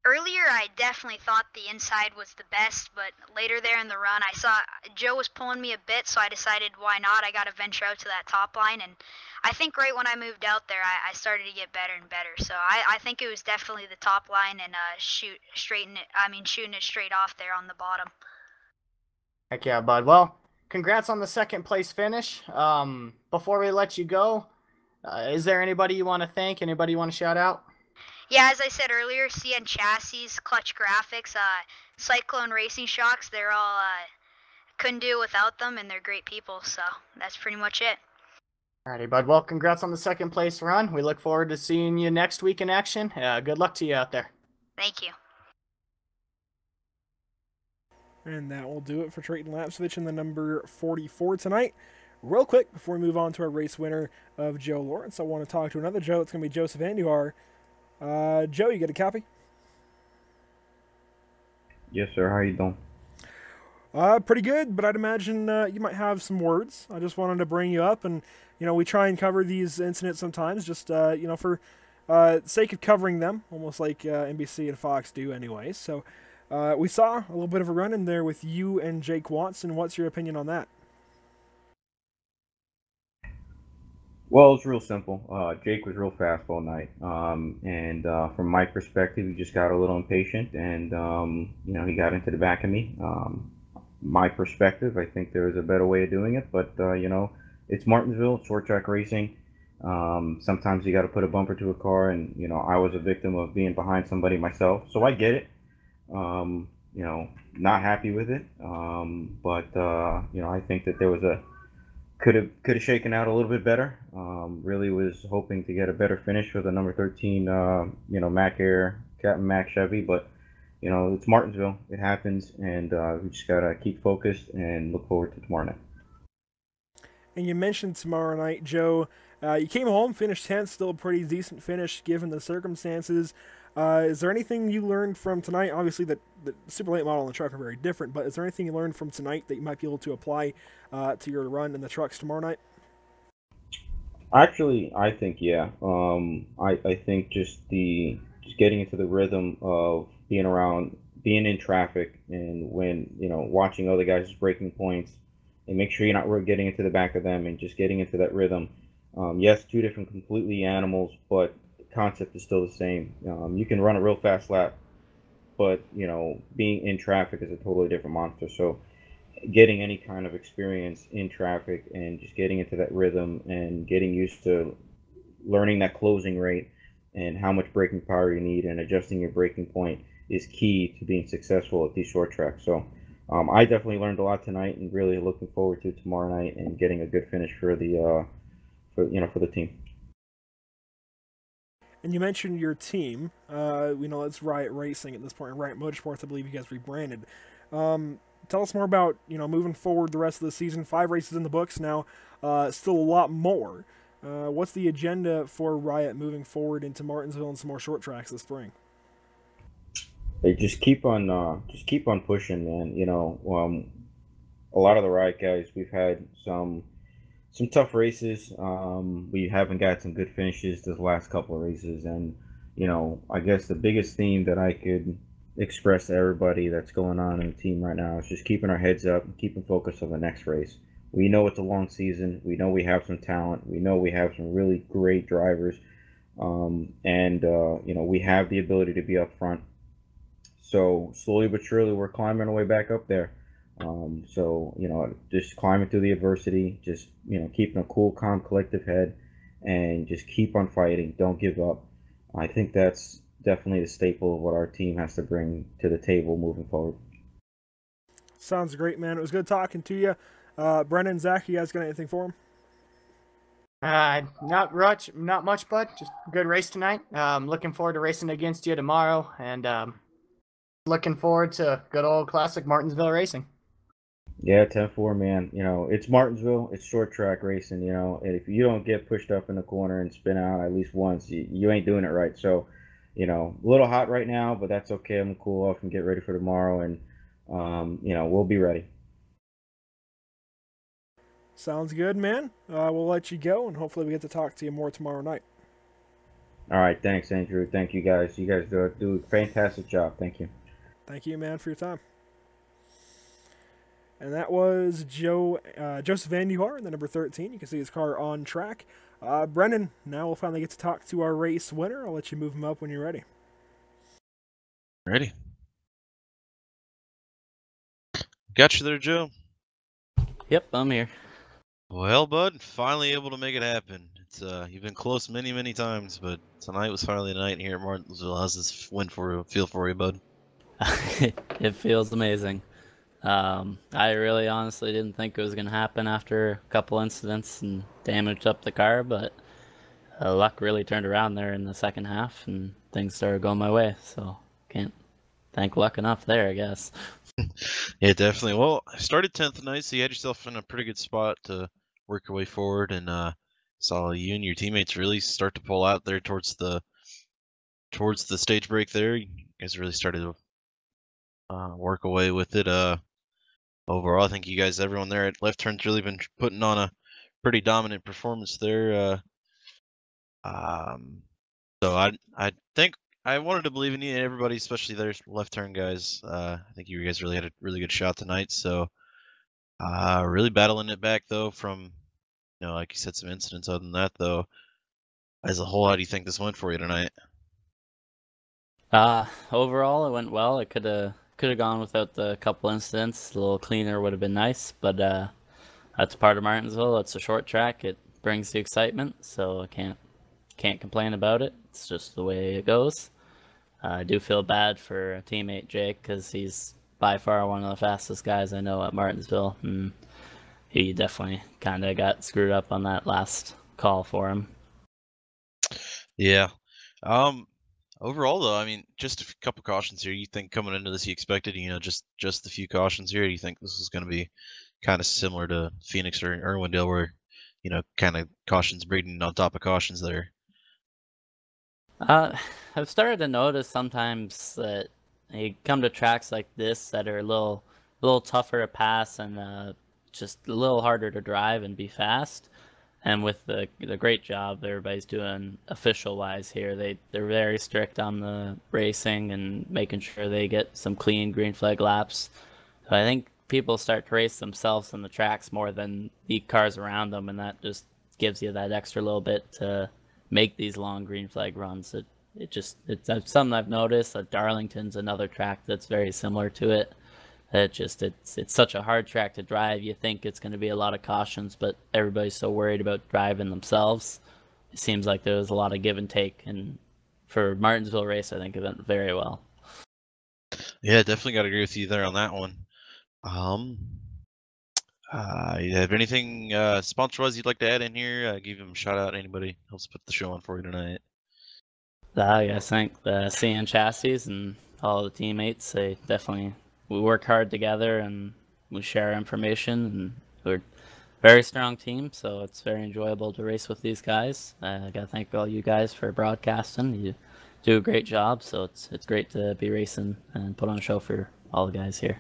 Earlier, I definitely thought the inside was the best, but later there in the run, I saw Joe was pulling me a bit, so I decided why not? I got to venture out to that top line, and I think right when I moved out there, I started to get better and better. So I think it was definitely the top line and shooting it straight off there on the bottom. Heck yeah, bud. Well, congrats on the second place finish. Before we let you go, is there anybody you want to thank? Anybody you want to shout out? Yeah, as I said earlier, CN Chassis, Clutch Graphics, Cyclone Racing Shocks, they're all, couldn't do it without them, and they're great people, so that's pretty much it. Alrighty, bud. Well, congrats on the second place run. We look forward to seeing you next week in action. Good luck to you out there. Thank you. And that will do it for Trayton Lapsovich in the number 44 tonight. Real quick, before we move on to our race winner of Joe Lawrence, I want to talk to another Joe. It's going to be Joseph Andujar. Joe, you get a copy? Yes, sir. How you doing? Pretty good, but I'd imagine you might have some words. I just wanted to bring you up, and we try and cover these incidents sometimes, just for sake of covering them, almost like NBC and Fox do, anyways. So we saw a little bit of a run in there with you and Jake Watson. What's your opinion on that? Well, it's real simple. Jake was real fast all night, and from my perspective, he just got a little impatient, and he got into the back of me. My perspective, I think there was a better way of doing it, but it's Martinsville, short track racing. Sometimes you got to put a bumper to a car, and I was a victim of being behind somebody myself, so I get it. Not happy with it, but I think that there was could have shaken out a little bit better. Really was hoping to get a better finish for the number 13, Mac Air, Captain Mac Chevy, but it's Martinsville. It happens, and we just gotta keep focused and look forward to tomorrow night. And you mentioned tomorrow night, Joe. You came home, finished 10th, still a pretty decent finish given the circumstances. Is there anything you learned from tonight? Obviously, the super late model and the truck are very different, but is there anything you learned from tonight that you might be able to apply to your run in the trucks tomorrow night? Actually, I think yeah. I think just getting into the rhythm of being in traffic, and when watching other guys' braking points, and make sure you're not getting into the back of them, and just getting into that rhythm. Yes, two different completely animals, but the concept is still the same. You can run a real fast lap, but being in traffic is a totally different monster. So getting any kind of experience in traffic and just getting into that rhythm and getting used to learning that closing rate and how much braking power you need and adjusting your braking point is key to being successful at these short tracks. So I definitely learned a lot tonight, and really looking forward to tomorrow night and getting a good finish for the for the team. And you mentioned your team. It's Riot Racing at this point, Riot Motorsports. I believe you guys rebranded. Tell us more about moving forward the rest of the season. 5 races in the books now, still a lot more. What's the agenda for Riot moving forward into Martinsville and some more short tracks this spring? They just keep on pushing, man. A lot of the Riot guys, we've had some tough races. We haven't got some good finishes this last couple of races, and I guess the biggest theme that I could express to everybody that's going on in the team right now is just keeping our heads up and keeping focus on the next race. We know it's a long season. We know we have some talent. We know we have some really great drivers, and we have the ability to be up front. So slowly but surely, we're climbing our way back up there. Just climbing through the adversity, just keeping a cool, calm, collective head, and just keep on fighting. Don't give up. I think that's definitely the staple of what our team has to bring to the table moving forward. Sounds great, man. It was good talking to you. Brendan, Zach, you guys got anything for him? Not much, bud. Just a good race tonight. Looking forward to racing against you tomorrow, and looking forward to good old classic Martinsville racing. Yeah, 10-4, man. It's Martinsville. It's short track racing, and if you don't get pushed up in the corner and spin out at least once, you ain't doing it right. So, a little hot right now, but that's okay. I'm gonna cool off and get ready for tomorrow, and we'll be ready. Sounds good, man. We'll let you go, and hopefully we get to talk to you more tomorrow night. All right, thanks, Andrew. Thank you guys. You guys do a fantastic job. Thank you. Thank you, man, for your time. And that was Joseph Van Duhar in the number 13. You can see his car on track. Brendan, now we'll finally get to talk to our race winner. I'll let you move him up when you're ready. Ready? Got you there, Joe. Yep, I'm here. Well, bud, finally able to make it happen. It's you've been close many times, but tonight was finally the night here at Martinsville. How's this win feel for you, bud? It feels amazing. I really honestly didn't think it was going to happen after a couple incidents and damaged up the car, but luck really turned around there in the second half and things started going my way, so can't thank luck enough there, I guess. Yeah, definitely. Well, I started 10th tonight, so you had yourself in a pretty good spot to work your way forward, and saw you and your teammates really start to pull out there towards the stage break there. You guys really started to work away with it. Overall, I think you guys, everyone there at Left Turn's really been putting on a pretty dominant performance there. So I think I wanted to believe in you, everybody, especially their Left Turn guys. I think you guys really had a really good shot tonight. So really battling it back though from, like you said, some incidents. Other than that though, as a whole, how do you think this went for you tonight? Overall, it went well. It could have gone without the couple incidents. A little cleaner would have been nice, but that's part of Martinsville. It's a short track. It brings the excitement, so I can't complain about it. It's just the way it goes. I do feel bad for a teammate, Jake, because he's by far one of the fastest guys I know at Martinsville, and he definitely kind of got screwed up on that last call for him. Yeah. Overall, though, I mean, just a couple cautions here. You think coming into this, you expected, just a few cautions here? Or do you think this is going to be kind of similar to Phoenix or Irwindale, where, kind of cautions breeding on top of cautions there? I've started to notice sometimes that you come to tracks like this that are a little tougher to pass and just a little harder to drive and be fast. And with the great job everybody's doing official-wise here, they're very strict on the racing and making sure they get some clean green flag laps. So I think people start to race themselves on the tracks more than the cars around them, and that just gives you that extra little bit to make these long green flag runs. It's something I've noticed. Darlington's another track that's very similar to it. It's such a hard track to drive. You think it's going to be a lot of cautions, but everybody's so worried about driving themselves. It seems like there was a lot of give and take, and for Martinsville race, I think it went very well. Yeah, definitely got to agree with you there on that one. You have anything sponsor-wise you'd like to add in here? Give them a shout out. Anybody helps put the show on for you tonight? I think the CN Chassis and all the teammates, we work hard together and we share information, and we're a very strong team, so it's very enjoyable to race with these guys. I gotta thank all you guys for broadcasting. You do a great job, so it's great to be racing and put on a show for all the guys here.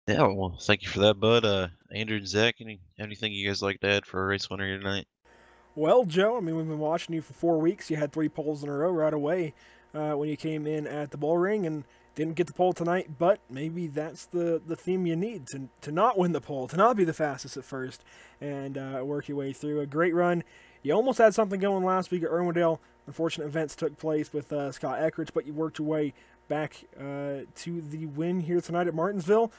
Yeah, well, thank you for that, bud. Andrew and Zach, anything you guys like to add for a race winner here tonight? Well, Joe, I mean, we've been watching you for 4 weeks. You had 3 poles in a row right away when you came in at the bull ring, and didn't get the pole tonight, but maybe that's the theme you need to not win the pole, to not be the fastest at first, and work your way through. A great run. You almost had something going last week at Irwindale. Unfortunate events took place with Scott Eckrich, but you worked your way back to the win here tonight at Martinsville.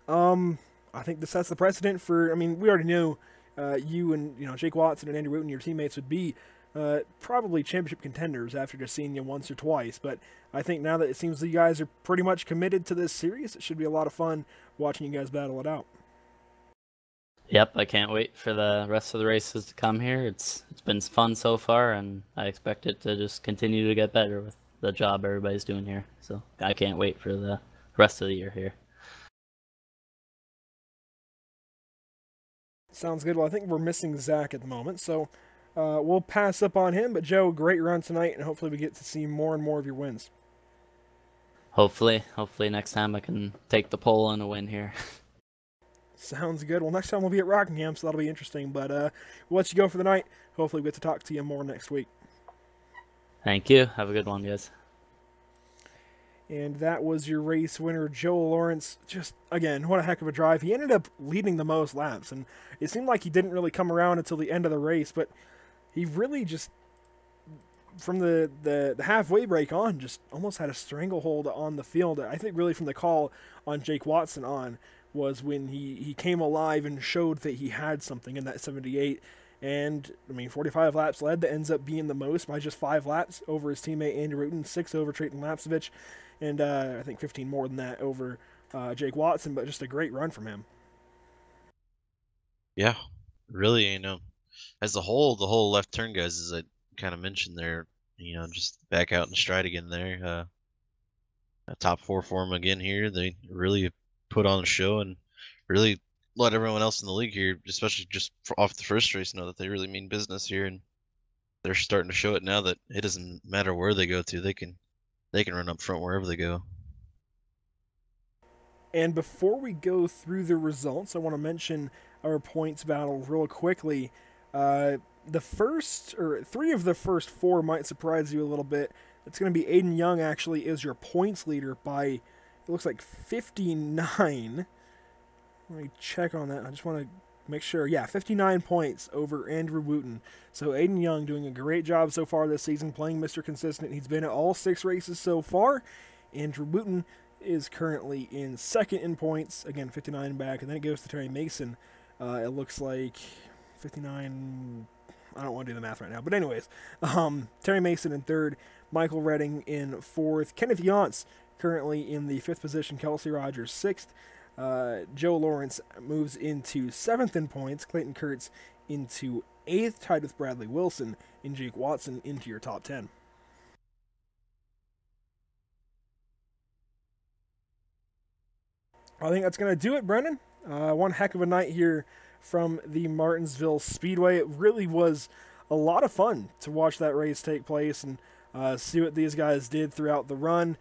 I think this sets the precedent for, I mean, we already knew you and Jake Watson and Andy Root and your teammates would be probably championship contenders after just seeing you once or twice, but I think now that it seems that you guys are pretty much committed to this series, it should be a lot of fun watching you guys battle it out. Yep, I can't wait for the rest of the races to come here. It's been fun so far, and I expect it to just continue to get better with the job everybody's doing here. So I can't wait for the rest of the year here. Sounds good. Well, I think we're missing Zach at the moment, so we'll pass up on him. But Joe, great run tonight, and hopefully we get to see more and more of your wins. Hopefully next time I can take the pole and a win here. Sounds good. Well, next time we'll be at Rockingham, so that'll be interesting. But we'll let you go for the night. Hopefully we get to talk to you more next week. Thank you. Have a good one, guys. And that was your race winner, Joe Lawrence. Just, again, what a heck of a drive. He ended up leading the most laps, and it seemed like he didn't really come around until the end of the race, but he really just, from the halfway break on, just almost had a stranglehold on the field. I think really from the call on Jake Watson on was when he came alive and showed that he had something in that 78. And, I mean, 45 laps led. That ends up being the most by just 5 laps over his teammate Andy Rutten, 6 over Trayton Lapsevich, and I think 15 more than that over Jake Watson, but just a great run from him. Yeah, really, as the whole left turn, guys, as I kind of mentioned there, just back out in stride again there. A top 4 for them again here. They really put on a show and really let everyone else in the league here, especially just off the first race, know that they really mean business here, and they're starting to show it now that it doesn't matter where they go to, they can run up front wherever they go. And before we go through the results, I want to mention our points battle real quickly. The first, or 3 of the first 4 might surprise you a little bit. It's going to be Aiden Young, actually, is your points leader by, it looks like 59. Let me check on that. I just want to make sure. Yeah, 59 points over Andrew Wooten. So Aiden Young doing a great job so far this season, playing Mr. Consistent. He's been at all 6 races so far. Andrew Wooten is currently in second in points. Again, 59 back. And then it goes to Terry Mason. It looks like 59... I don't want to do the math right now. But anyways, Terry Mason in third. Michael Redding in fourth. Kenneth Yance currently in the 5th position. Kelsey Rogers 6th. Joe Lawrence moves into 7th in points. Clayton Kurtz into 8th, tied with Bradley Wilson, and Jake Watson into your top 10. I think that's going to do it, Brendan. One heck of a night here from the Martinsville Speedway. It really was a lot of fun to watch that race take place and see what these guys did throughout the run.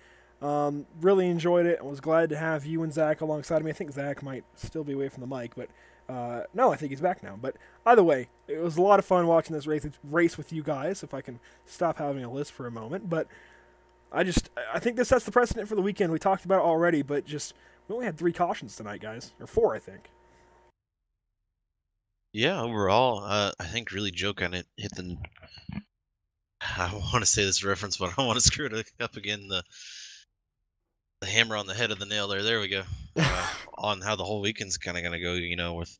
Really enjoyed it. I was glad to have you and Zach alongside me. I think Zach might still be away from the mic, but no, I think he's back now. But either way, it was a lot of fun watching this race with you guys, if I can stop having a list for a moment. But I think this sets the precedent for the weekend. We talked about it already, but we only had 3 cautions tonight, guys. Or 4, I think. Yeah, overall, I think really Joe kind of hit I want to say this reference, but I don't want to screw it up again. The hammer on the head of the nail there. There we go. On how the whole weekend's kind of going to go, with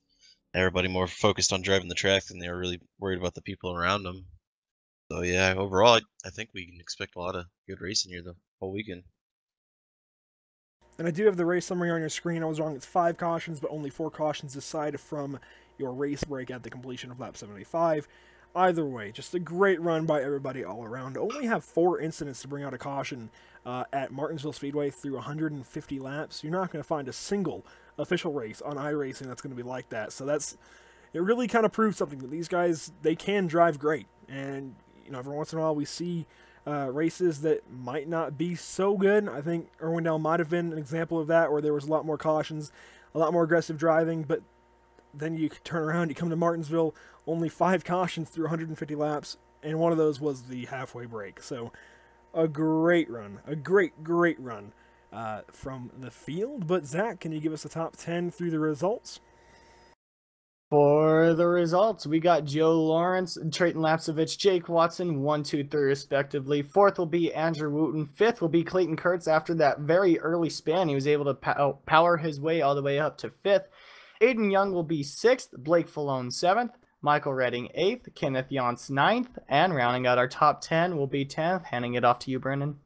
everybody more focused on driving the track than they were really worried about the people around them. So, yeah, overall, I think we can expect a lot of good racing here the whole weekend. And I do have the race summary on your screen. I was wrong. It's 5 cautions, but only 4 cautions aside from your race break at the completion of lap 75. Either way, just a great run by everybody all around. Only have 4 incidents to bring out a caution at Martinsville Speedway through 150 laps. You're not going to find a single official race on iRacing that's going to be like that. So it really kind of proves something, that these guys, they can drive great. And, every once in a while we see races that might not be so good. I think Irwindale might have been an example of that, where there was a lot more cautions, a lot more aggressive driving, but then you turn around, you come to Martinsville, only 5 cautions through 150 laps, and one of those was the halfway break. So a great run, a great run from the field. But Zach, can you give us the top 10 through the results? For the results, we got Joe Lawrence, Trayton Lapsevich, Jake Watson, 1, 2, 3 respectively. 4th will be Andrew Wooten. 5th will be Clayton Kurtz. After that very early span, he was able to power his way all the way up to 5th. Aiden Young will be 6th, Blake Falone 7th, Michael Redding 8th, Kenneth Yance 9th, and rounding out our top 10 will be 10th. Handing it off to you, Brendan.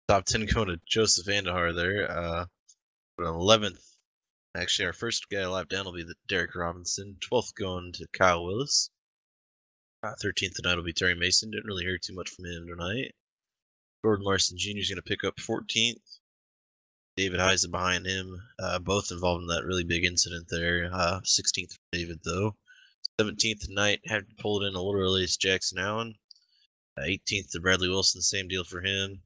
Top 10 going to Joseph Andahar there. 11th. Actually, our first guy lap down will be Derek Robinson. 12th going to Kyle Willis. 13th tonight will be Terry Mason. Didn't really hear too much from him tonight. Gordon Larson Jr. is going to pick up 14th. David Heisen behind him. Both involved in that really big incident there. 16th for David, though. 17th tonight, had to pull it in a little early, is Jackson Allen. 18th to Bradley Wilson, same deal for him.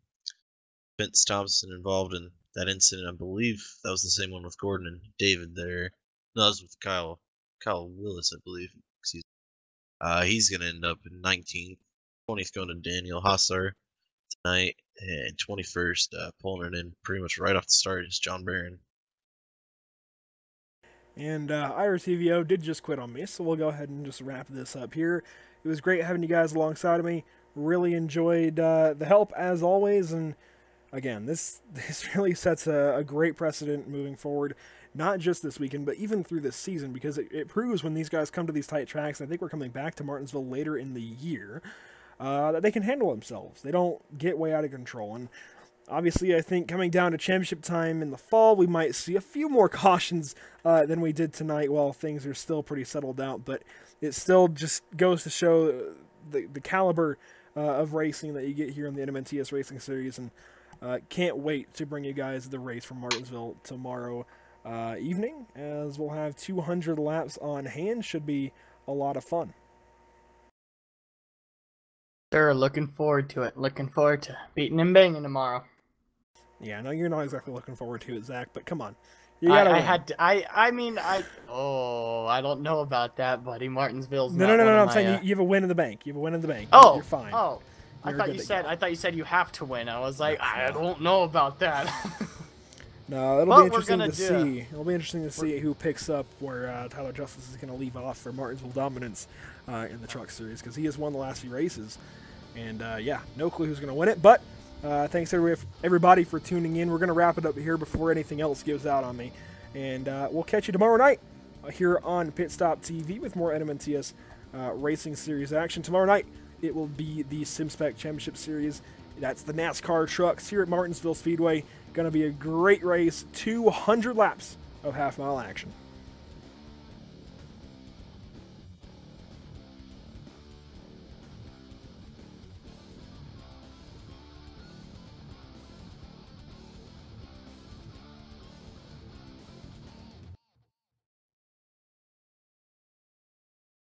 Vince Thompson involved in that incident. I believe that was the same one with Gordon and David there. No, that was with Kyle Willis, I believe. Excuse me. He's going to end up in 19th. 20th going to Daniel Hassar tonight, and 21st pulling it in pretty much right off the start is John Barron. And IRTVO did just quit on me, so we'll go ahead and just wrap this up here. It was great having you guys alongside of me. Really enjoyed the help as always, and again, this really sets a great precedent moving forward, not just this weekend, but even through this season, because it proves when these guys come to these tight tracks, I think we're coming back to Martinsville later in the year, that they can handle themselves. They don't get way out of control, and obviously, I think coming down to championship time in the fall, we might see a few more cautions than we did tonight while things are still pretty settled out, but it still just goes to show the caliber of racing that you get here in the NMNTS Racing Series, and can't wait to bring you guys the race from Martinsville tomorrow evening, as we'll have 200 laps on hand. Should be a lot of fun. Sure, looking forward to it. Looking forward to beating and banging tomorrow. Yeah, I know you're not exactly looking forward to it, Zach, but come on. You gotta win. I don't know about that, buddy. Martinsville's No, I'm saying you have a win in the bank. You have a win in the bank. Oh, you're fine. Oh, I thought you said you have to win. I was like, I don't know about that. No, it'll be interesting to see. It'll be interesting to see who picks up where Tyler Justice is going to leave off for Martinsville dominance in the Truck Series, because he has won the last few races. And yeah, no clue who's going to win it. But thanks everybody for tuning in. We're going to wrap it up here before anything else gives out on me. And we'll catch you tomorrow night here on Pit Stop TV with more NMNTS Racing Series action. Tomorrow night, it will be the SimSpec Championship Series. That's the NASCAR trucks here at Martinsville Speedway. Going to be a great race, 200 laps of half-mile action.